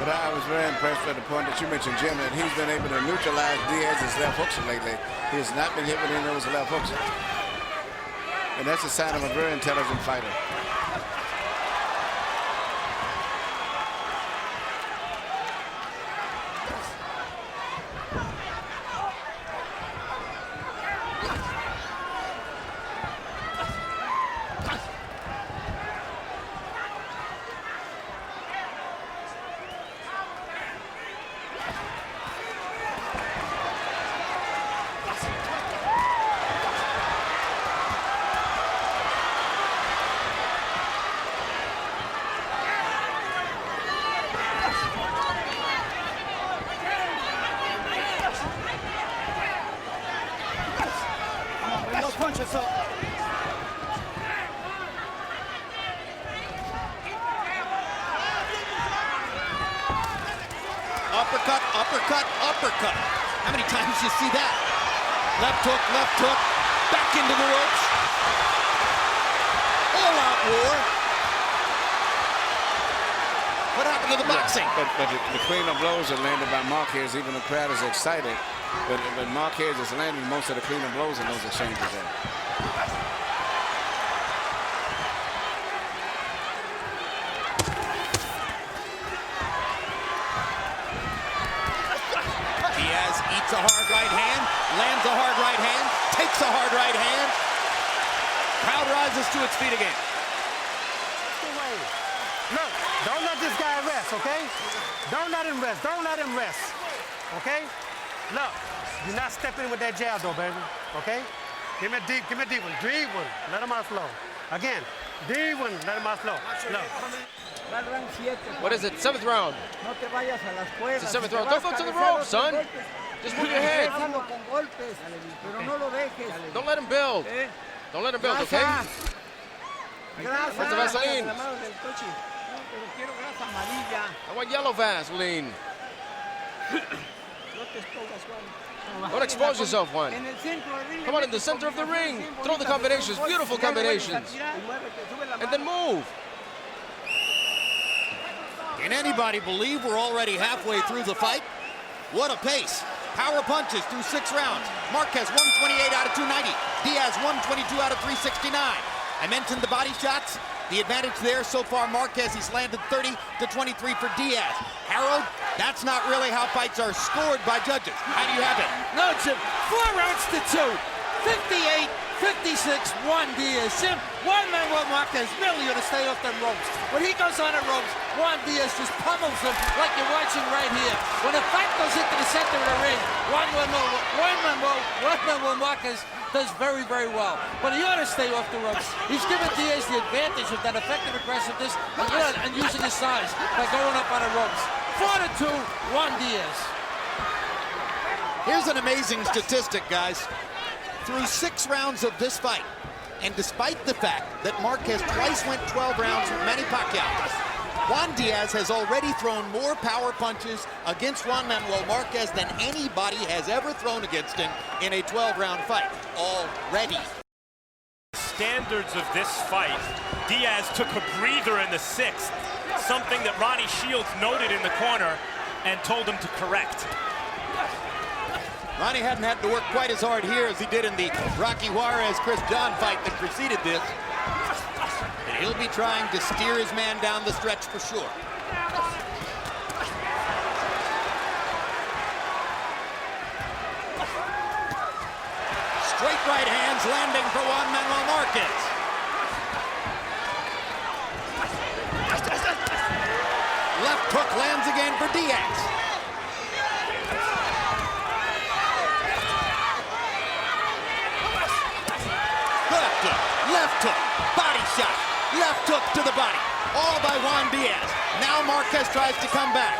But I was very impressed with the point that you mentioned, Jim, that he's been able to neutralize Diaz's left hooks lately. He has not been hit with any of those left hooks. And that's a sign of a very intelligent fighter. Punches up. Uppercut, uppercut, uppercut. How many times do you see that? Left hook, back into the ropes. All-out war. What happened to the boxing? But the clean of blows are landed by Marquez. Even the crowd is excited. But Marquez is landing most of the clean of blows in those exchanges there. Diaz eats a hard right hand, lands a hard right hand, takes a hard right hand. Crowd rises to its feet again. Look, don't let this guy rest, okay? Don't let him rest. Don't let him rest, okay? Look, you're not stepping with that jab, though, baby, okay? Give me a deep one. Deep one. Let him out slow. Again, deep one. Let him out slow. Look. What is it? 7th round. It's the 7th round. Don't go to the ropes, son. Just move your head. Don't let him build. Don't let him build, okay? Where's the Vaseline? I want yellow Vaseline. Don't expose yourself, Juan. Come on, in the center of the ring. Throw the combinations, beautiful combinations. And then move. Can anybody believe we're already halfway through the fight? What a pace. Power punches through 6 rounds. Marquez 128 out of 290. Diaz 122 out of 369. I mentioned the body shots. The advantage there so far, Marquez, he's landed 30 to 23 for Diaz. Harold, that's not really how fights are scored by judges. How do you have it? No, Jim. 4 rounds to 2. 58, 56, 1 Diaz. Jim, Juan Manuel Marquez really ought to stay off them ropes. When he goes on the ropes, Juan Diaz just pummels him like you're watching right here. When the fight goes into the center of the ring, Juan Manuel Marquez does very, very well. But he ought to stay off the ropes. He's given Diaz the advantage of that effective aggressiveness and using his size by going up on the ropes. 4 to 2, Juan Diaz. Here's an amazing statistic, guys. Through 6 rounds of this fight, and despite the fact that Marquez twice went 12 rounds with Manny Pacquiao, Juan Diaz has already thrown more power punches against Juan Manuel Marquez than anybody has ever thrown against him in a 12-round fight already. Standards of this fight, Diaz took a breather in the 6th, something that Ronnie Shields noted in the corner and told him to correct. Ronnie hadn't had to work quite as hard here as he did in the Rocky Juarez-Chris John fight that preceded this. And he'll be trying to steer his man down the stretch for sure. Straight right hands landing for Juan Manuel Marquez. for Diaz. Left hook, body shot, left hook to the body, all by Juan Diaz. Now Marquez tries to come back.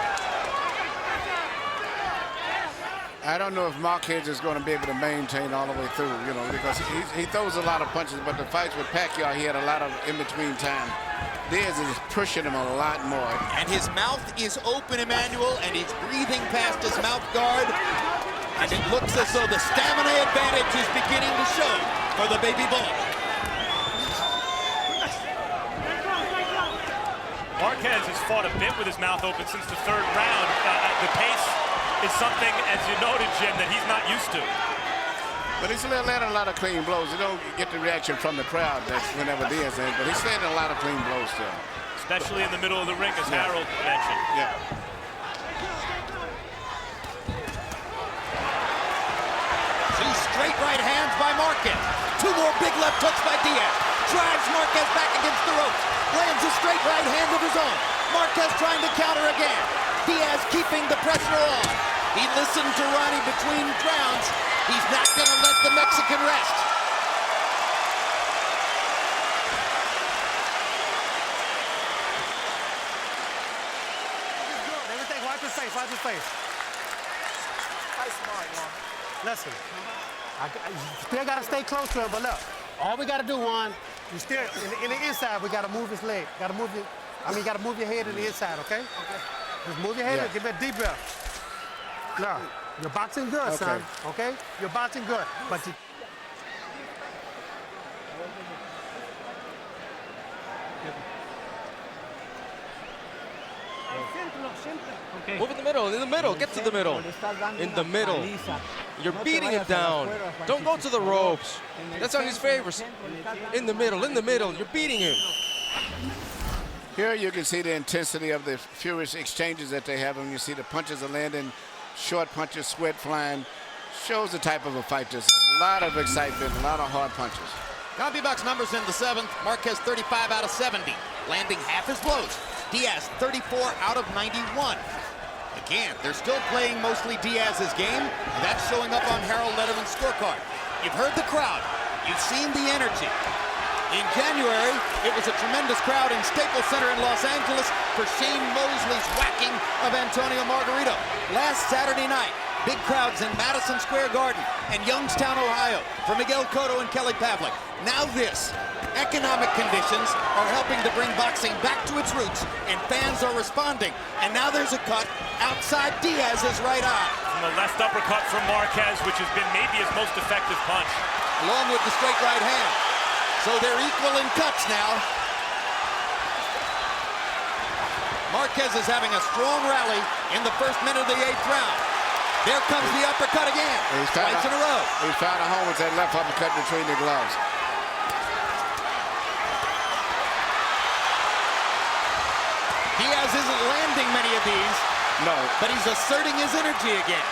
I don't know if Marquez is going to be able to maintain all the way through, you know, because he throws a lot of punches, but the fights with Pacquiao, he had a lot of in-between time. Diaz is pushing him a lot more. And his mouth is open, Emmanuel, and he's breathing past his mouth guard. And it looks as though the stamina advantage is beginning to show for the baby bull. Marquez has fought a bit with his mouth open since the third round. The pace is something, as you noted, Jim, that he's not used to. But he's landing a lot of clean blows. You don't get the reaction from the crowd that's whenever Diaz is, but he's landing a lot of clean blows still. Especially in the middle of the ring, as Harold mentioned. Yeah. Two straight right hands by Marquez. Two more big left hooks by Diaz. Drives Marquez back against the ropes. Lands a straight right hand of his own. Marquez trying to counter again. Diaz keeping the pressure on. He listened to Ronnie between rounds. He's not going to let the Mexican rest. Everything, watch his face, watch his face. Listen, you still got to stay close to him, but look, all we got to do, Juan, you still, in the inside, we got to move his leg. Got to move your, you got to move your head in the inside, okay? Okay. Just move your head and give it a deep breath. No, you're boxing good, son, okay? You're boxing good, but you... Move in the middle, get to the middle. In the middle. You're beating it down. Don't go to the ropes. That's on his favors. In the middle, you're beating him. Here you can see the intensity of the furious exchanges that they have, and you see the punches are landing, short punches, sweat flying. Shows the type of a fight this is. A lot of excitement, a lot of hard punches. CompuBox numbers in the 7th. Marquez 35 out of 70, landing half his blows. Diaz 34 out of 91. Again, they're still playing mostly Diaz's game, and that's showing up on Harold Lederman's scorecard. You've heard the crowd. You've seen the energy. In January, it was a tremendous crowd in Staples Center in Los Angeles for Shane Mosley's whacking of Antonio Margarito. Last Saturday night, big crowds in Madison Square Garden and Youngstown, Ohio for Miguel Cotto and Kelly Pavlik. Now this. Economic conditions are helping to bring boxing back to its roots, and fans are responding. And now there's a cut outside Diaz's right eye. From the left uppercut from Marquez, which has been maybe his most effective punch. Along with the straight right hand. So they're equal in cuts now. Marquez is having a strong rally in the first minute of the 8th round. There comes the uppercut again. Twice in a row. He's found a home with that left uppercut between the gloves. Diaz isn't landing many of these. No. But he's asserting his energy again.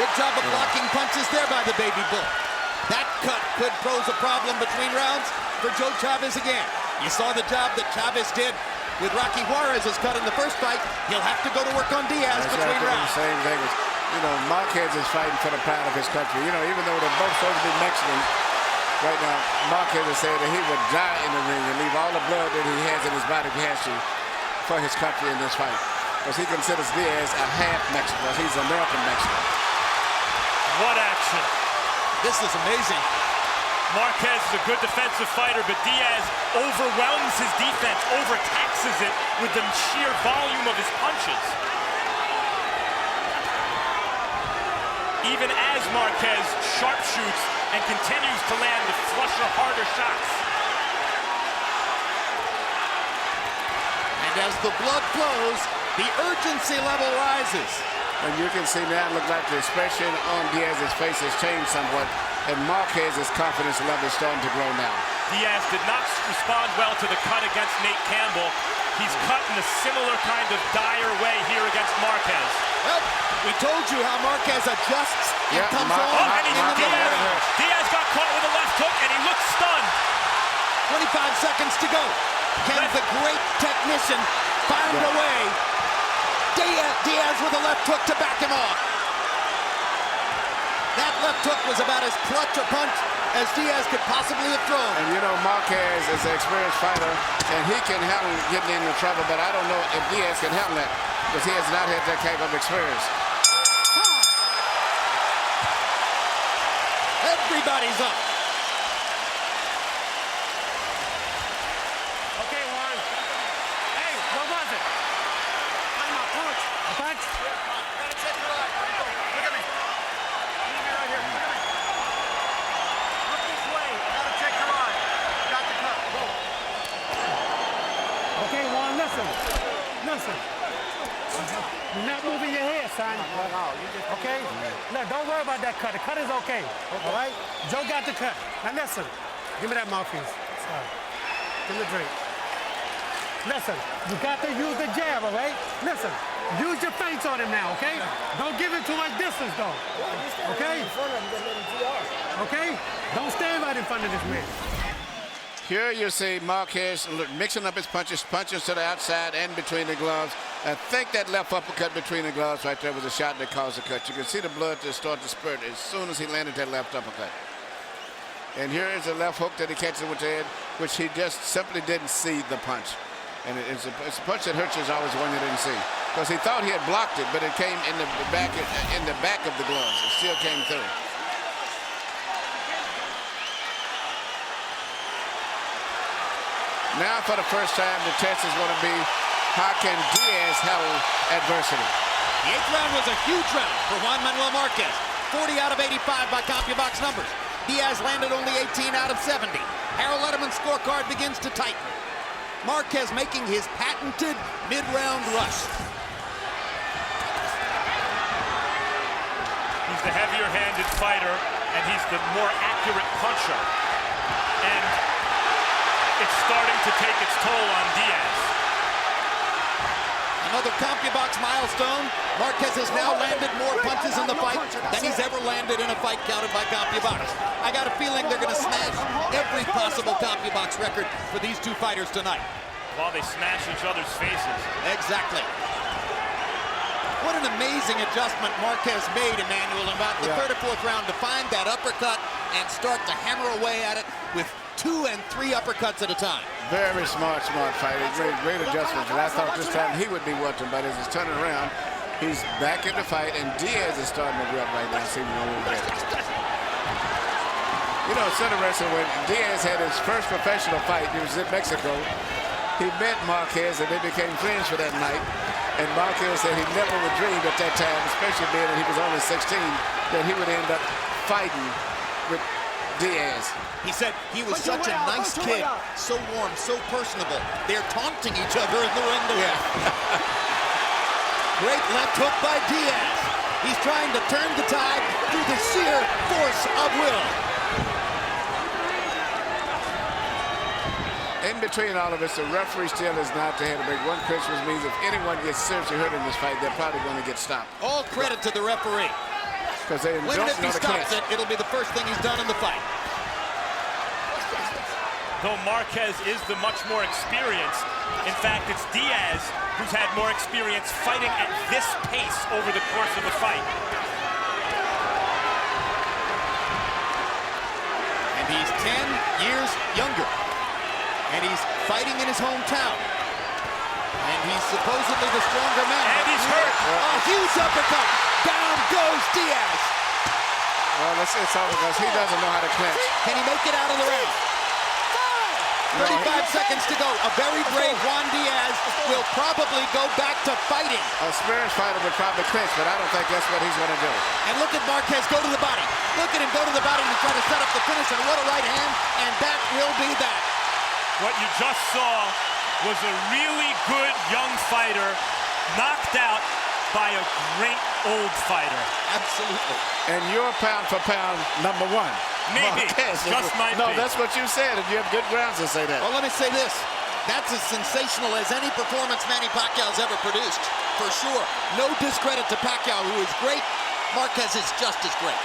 Good job of blocking punches there by the baby bull. That cut could pose a problem between rounds for Joe Chavez again. You saw the job that Chavez did with Rocky Juarez's cut in the first fight. He'll have to go to work on Diaz between rounds. The same thing as, you know, Marquez is fighting for the pride of his country. You know, even though they're both supposed to be Mexican, right now, Marquez is saying that he would die in the ring and leave all the blood that he has in his body if he has to for his country in this fight. Because he considers Diaz a half Mexican. He's American Mexican. What action. This is amazing. Marquez is a good defensive fighter, but Diaz overwhelms his defense, overtaxes it with the sheer volume of his punches. Even as Marquez sharpshoots and continues to land the flusher, harder shots. And as the blood flows, the urgency level rises. And you can see now it looks like the expression on Diaz's face has changed somewhat, and Marquez's confidence level is starting to grow now. Diaz did not respond well to the cut against Nate Campbell. He's cut in a similar kind of dire way here against Marquez. Well, we told you how Marquez adjusts and comes on. And Diaz got caught with a left hook, and he looks stunned. 25 seconds to go. Can the great technician find a way? Diaz with a left hook to back him off. That left hook was about as clutch a punch as Diaz could possibly have thrown. And you know, Marquez is an experienced fighter, and he can handle getting into trouble, but I don't know if Diaz can handle that, because he has not had that type of experience. Everybody's up. Okay, Juan. Hey, what was it? A punch. A punch? Look at me. Look at me right here. Look at me. Look this way. I gotta check your eye. Got the cut. Go. Okay, Juan, listen. Listen. You're not moving your head, son. Okay? Look, don't worry about that cut. The cut is okay. All right? Joe got the cut. Now listen. Give me that mouthpiece. Give me the drink. Listen, you got to use the jab, all right? Listen, use your feints on him now, okay? Don't give him too much distance, though. Okay? Okay? Don't stand right in front of this man. Here you see Marquez mixing up his punches to the outside and between the gloves. I think that left uppercut between the gloves right there was a shot that caused the cut. You can see the blood just start to spurt as soon as he landed that left uppercut. And here is a left hook that he catches with the head, which he just simply didn't see the punch. And it's a punch that hurts is always one you didn't see, because he thought he had blocked it, but it came in the back of the gloves. It still came through. Now, for the first time, the test is going to be, how can Diaz handle adversity? The 8th round was a huge round for Juan Manuel Marquez. 40 out of 85 by CompuBox numbers. Diaz landed only 18 out of 70. Harold Letterman's scorecard begins to tighten. Marquez making his patented mid-round rush. He's the heavier-handed fighter, and he's the more accurate puncher. And it's starting to take its toll on Diaz. Another CompuBox milestone. Marquez has now landed more punches in the fight than he's ever landed in a fight counted by CompuBox. I got a feeling they're going to smash every possible CompuBox record for these two fighters tonight. While they smash each other's faces. Exactly. What an amazing adjustment Marquez made, Emmanuel, in about the 3rd or 4th round to find that uppercut and start to hammer away at it with 2 and 3 uppercuts at a time. Very smart fighter. He made great adjustments, and I thought this time he would be watching, but as he's turning around, he's back in the fight, and Diaz is starting to grip right now. See him a little bit. You know, it's interesting, when Diaz had his first professional fight, he was in Mexico. He met Marquez, and they became friends for that night. And Marquez said he never would dream at that time, especially being that he was only 16, that he would end up fighting with Diaz. He said he was such a nice kid, so warm, so personable. They're taunting each other in the ring. Great left hook by Diaz. He's trying to turn the tide through the sheer force of will. In between all of us, the referee still is not to have a big one. Christmas means if anyone gets seriously hurt in this fight, they're probably going to get stopped. All credit to the referee. Because they when don't if he know the stops clinch. it, it'll be the first thing he's done in the fight. Though Marquez is the much more experienced, in fact, it's Diaz who's had more experience fighting at this pace over the course of the fight. And he's 10 years younger. And he's fighting in his hometown. And he's supposedly the stronger man. And he's hurt. A huge uppercut. Down goes Diaz. Well, it's all because he doesn't know how to clinch. Can he make it out of the round? 35 seconds to go. A very brave Juan Diaz will probably go back to fighting. A experienced fighter would probably clinch, but I don't think that's what he's going to do. And look at Marquez go to the body. Look at him go to the body to try to set up the finish. And what a right hand. And that will be that. What you just saw was a really good young fighter knocked out by a great old fighter. Absolutely. And you're pound for pound number one. Maybe. Marquez. Just might No, be. that's what you said, and you have good grounds to say that. Well, let me say this. That's as sensational as any performance Manny Pacquiao's ever produced, for sure. No discredit to Pacquiao, who is great. Marquez is just as great.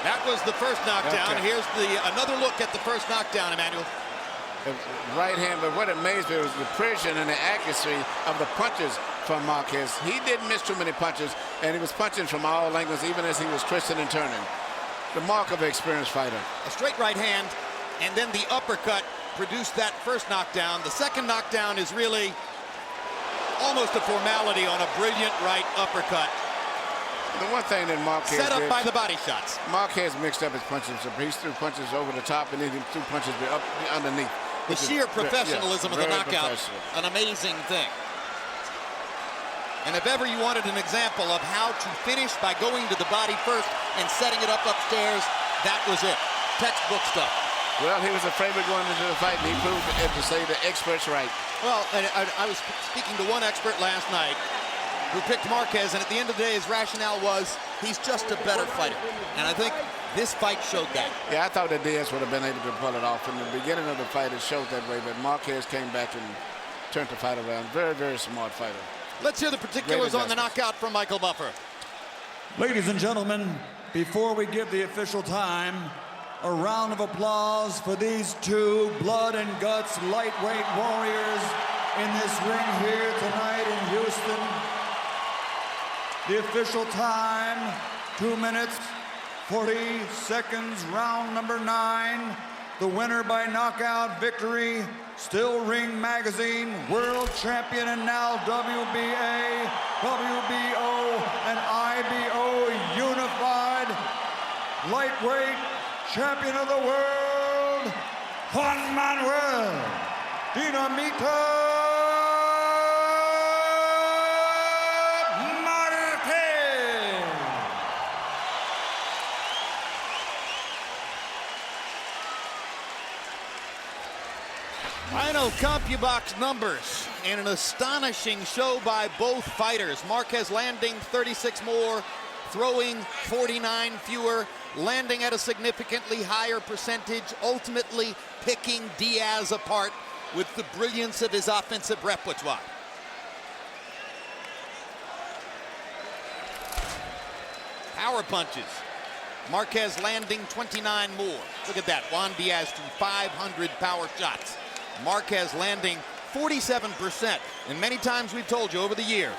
That was the first knockdown. Okay. Here's another look at the first knockdown, Emmanuel. Right hand, but what amazed me was the precision and the accuracy of the punches from Marquez. He didn't miss too many punches, and he was punching from all angles, even as he was twisting and turning. The mark of an experienced fighter. A straight right hand, and then the uppercut produced that first knockdown. The second knockdown is really almost a formality on a brilliant right uppercut. The one thing that Marquez set up did, by the body shots. Marquez mixed up his punches. So he threw punches over the top, and then he threw punches up underneath. The sheer professionalism of the knockout, an amazing thing. And if ever you wanted an example of how to finish by going to the body first and setting it up upstairs, that was it. Textbook stuff. Well, he was a favorite going into the fight, and he proved it, to say the expert's right. Well, and I was speaking to one expert last night who picked Marquez, and at the end of the day, his rationale was he's just a better fighter. And I think this fight showed that. Yeah, I thought that Diaz would have been able to pull it off. From the beginning of the fight, it showed that way, but Marquez came back and turned the fight around. Very, very smart fighter. Let's hear the particulars on the knockout from Michael Buffer. Ladies and gentlemen, before we give the official time, a round of applause for these two blood and guts lightweight warriors in this ring here tonight in Houston. The official time, 2 minutes, 40 seconds, round number 9. The winner by knockout victory, Still Ring Magazine World Champion and now WBA, WBO, and IBO Unified Lightweight Champion of the World, Juan Manuel Dinamita Marquez. Final CompuBox numbers in an astonishing show by both fighters. Marquez landing 36 more, throwing 49 fewer, landing at a significantly higher percentage, ultimately picking Diaz apart with the brilliance of his offensive repertoire. Power punches. Marquez landing 29 more. Look at that. Juan Diaz to 500 power shots. Marquez landing 47%. And many times we've told you over the years,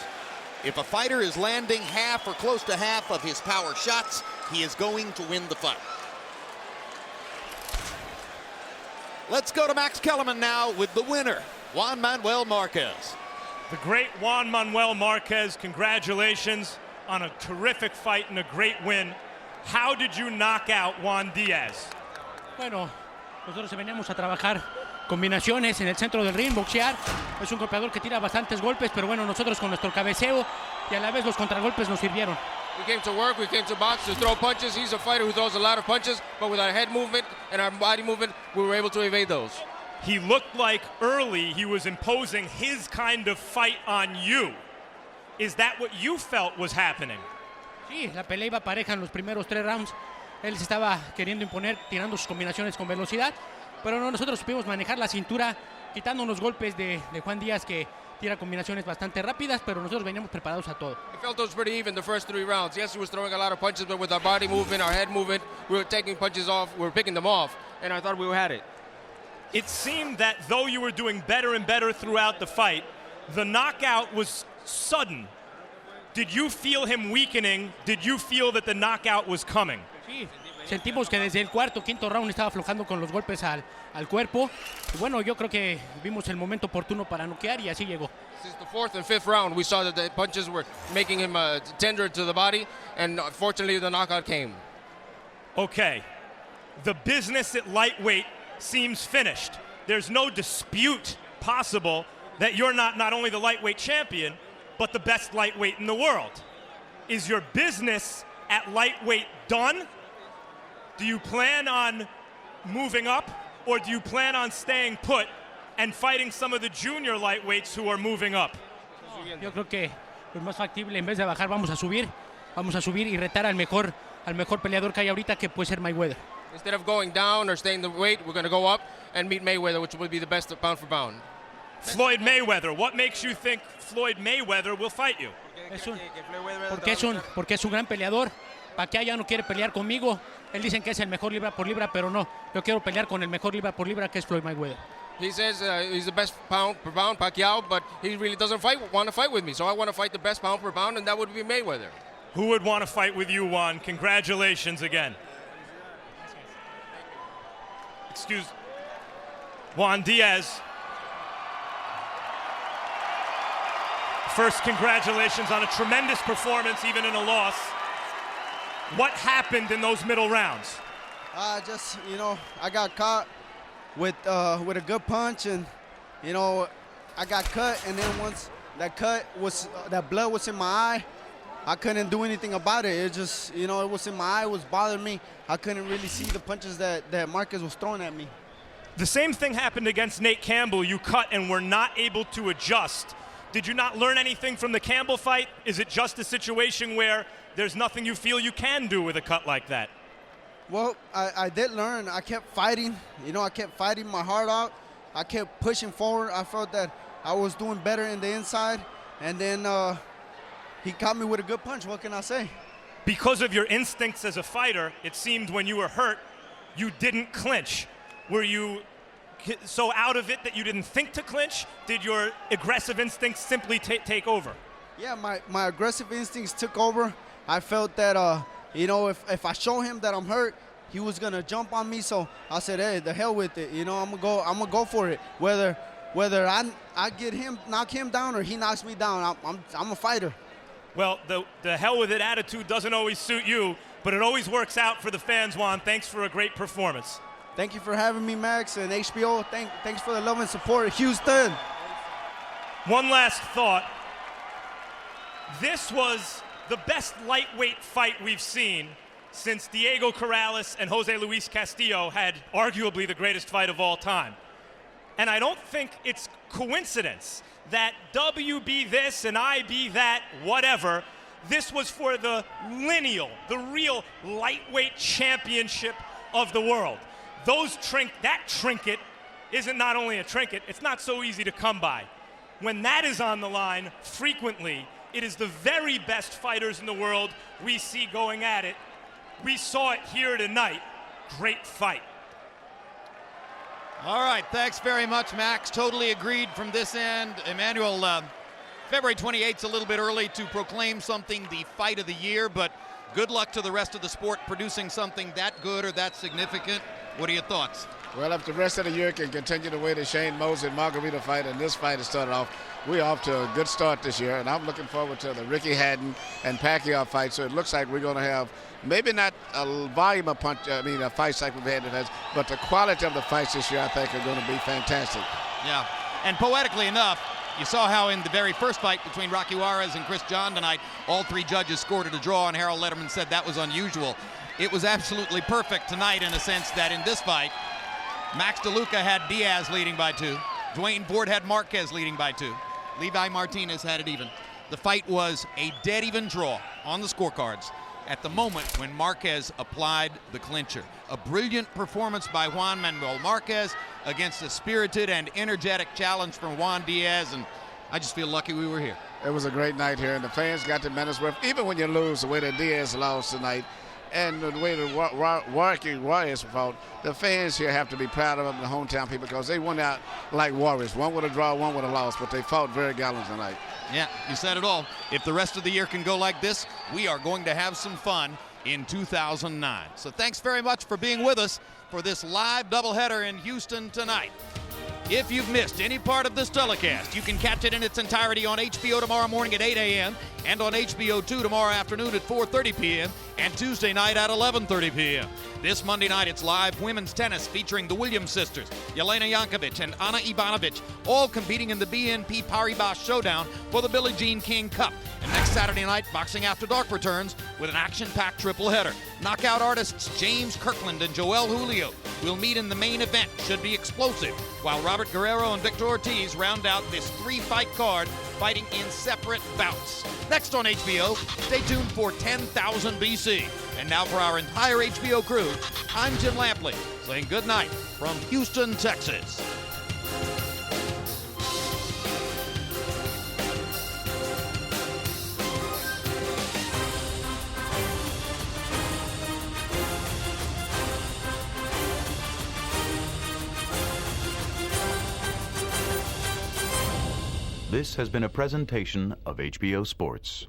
if a fighter is landing half or close to half of his power shots, he is going to win the fight. Let's go to Max Kellerman now with the winner, Juan Manuel Marquez. The great Juan Manuel Marquez, congratulations on a terrific fight and a great win. How did you knock out Juan Diaz? Bueno, nosotros veníamos a trabajar combinaciones en el centro del ring, boxear. Es un golpeador que tira bastantes golpes, pero bueno, nosotros con nuestro cabeceo y a la vez los contragolpes nos sirvieron. We came to work, we came to box, to throw punches. He's a fighter who throws a lot of punches, but with our head movement and our body movement, we were able to evade those. He looked like early he was imposing his kind of fight on you. Is that what you felt was happening? Sí, la pelea iba pareja en los primeros 3 rounds. Él se estaba queriendo imponer, tirando sus combinaciones con velocidad, pero no, nosotros supimos manejar la cintura, quitando unos golpes de Juan Díaz que tira combinaciones bastante rápidas, pero nosotros veníamos preparados a todo. It felt it was pretty even the first 3 rounds. Yes, he was throwing a lot of punches, but with our body movement, our head movement, we were taking punches off, we were picking them off, and I thought we had it. It seemed that though you were doing better and better throughout the fight, the knockout was sudden. Did you feel him weakening? Did you feel that the knockout was coming? Sí, sentimos que desde el cuarto, quinto round estaba aflojando con los golpes al cuerpo. Y bueno, yo creo que vimos el momento oportuno para noquear y así llegó. Since the 4th and 5th round, we saw that the punches were making him tender to the body, and fortunately the knockout came. Okay, the business at lightweight seems finished. There's no dispute possible that you're not only the lightweight champion, but the best lightweight in the world. Is your business at lightweight done? Do you plan on moving up, or do you plan on staying put and fighting some of the junior lightweights who are moving up? Yo creo que es más factible, en vez de bajar, vamos a subir. vamos a subir y retar al mejor peleador que hay ahorita, que puede ser Mayweather. Instead of going down or staying the weight, we're going to go up and meet Mayweather, which will be the best pound for pound. Floyd Mayweather, what makes you think Floyd Mayweather will fight you? Porque es un gran peleador. Pacquiao ya no quiere pelear conmigo. Él dicen que es el mejor libra por libra, pero no. Yo quiero pelear con el mejor libra por libra, que es Floyd Mayweather. He says he's the best pound per pound, Pacquiao, but he really doesn't want to fight with me. So I want to fight the best pound per pound, and that would be Mayweather. Who would want to fight with you, Juan? Congratulations again. Excuse Juan Diaz. First, congratulations on a tremendous performance, even in a loss. What happened in those middle rounds? Just, I got caught with a good punch, and, I got cut, and then once that that blood was in my eye, I couldn't do anything about it. It just, it was in my eye, it was bothering me. I couldn't really see the punches that Marquez was throwing at me. The same thing happened against Nate Campbell. You cut and were not able to adjust. Did you not learn anything from the Campbell fight? Is it just a situation where there's nothing you feel you can do with a cut like that? Well, I did learn. I kept fighting. I kept fighting my heart out. I kept pushing forward. I felt that I was doing better in the inside. And then he caught me with a good punch. What can I say? Because of your instincts as a fighter, it seemed when you were hurt, you didn't clinch. Were you so out of it that you didn't think to clinch? Did your aggressive instincts simply take over? Yeah, my aggressive instincts took over. I felt that, if I show him that I'm hurt, he was going to jump on me. So I said, hey, the hell with it. I'm going to go for it. Whether I knock him down or he knocks me down, I'm a fighter. Well, the hell with it attitude doesn't always suit you, but it always works out for the fans, Juan. Thanks for a great performance. Thank you for having me, Max, and HBO. Thanks for the love and support. Houston. One last thought. This was the best lightweight fight we've seen since Diego Corrales and Jose Luis Castillo had arguably the greatest fight of all time. And I don't think it's coincidence that W be this and I be that, whatever. This was for the real lightweight championship of the world. That trinket isn't not only a trinket, it's not so easy to come by. When that is on the line, frequently, it is the very best fighters in the world we see going at it. We saw it here tonight. Great fight. All right, thanks very much, Max. Totally agreed from this end. Emmanuel, February 28th's a little bit early to proclaim something the fight of the year, but good luck to the rest of the sport producing something that good or that significant. What are your thoughts? Well, if the rest of the year can continue the way the Shane Mosley and Margarita fight and this fight has started off, we're off to a good start this year, and I'm looking forward to the Ricky Hatton and Pacquiao fight. So it looks like we're going to have maybe not a volume of fights like we've had in the past, but the quality of the fights this year I think are going to be fantastic. Yeah, and poetically enough, you saw how in the very first fight between Rocky Juarez and Chris John tonight, all three judges scored it a draw, and Harold Letterman said that was unusual. It was absolutely perfect tonight in a sense that in this fight, Max DeLuca had Diaz leading by 2. Dwayne Ford had Marquez leading by 2. Levi Martinez had it even. The fight was a dead even draw on the scorecards at the moment when Marquez applied the clincher. A brilliant performance by Juan Manuel Marquez against a spirited and energetic challenge from Juan Diaz, and I just feel lucky we were here. It was a great night here, and the fans got their minutes worth, even when you lose the way that Diaz lost tonight. And the way that Warriors fought, the fans here have to be proud of them, the hometown people, because they went out like warriors. One would have drawn, one would have lost, but they fought very gallant tonight. Yeah, you said it all. If the rest of the year can go like this, we are going to have some fun in 2009. So thanks very much for being with us for this live doubleheader in Houston tonight. If you've missed any part of this telecast, you can catch it in its entirety on HBO tomorrow morning at 8 a.m. and on HBO 2 tomorrow afternoon at 4:30 p.m. and Tuesday night at 11:30 p.m. This Monday night, it's live women's tennis featuring the Williams sisters, Jelena Jankovic and Ana Ivanovic, all competing in the BNP Paribas Showdown for the Billie Jean King Cup. And next Saturday night, Boxing After Dark returns with an action-packed triple header. Knockout artists James Kirkland and Joel Julio will meet in the main event. Should be explosive, while Robert Guerrero and Victor Ortiz round out this 3-fight card fighting in separate bouts. Next on HBO, stay tuned for 10,000 BC. And now for our entire HBO crew, I'm Jim Lampley, saying good night from Houston, Texas. This has been a presentation of HBO Sports.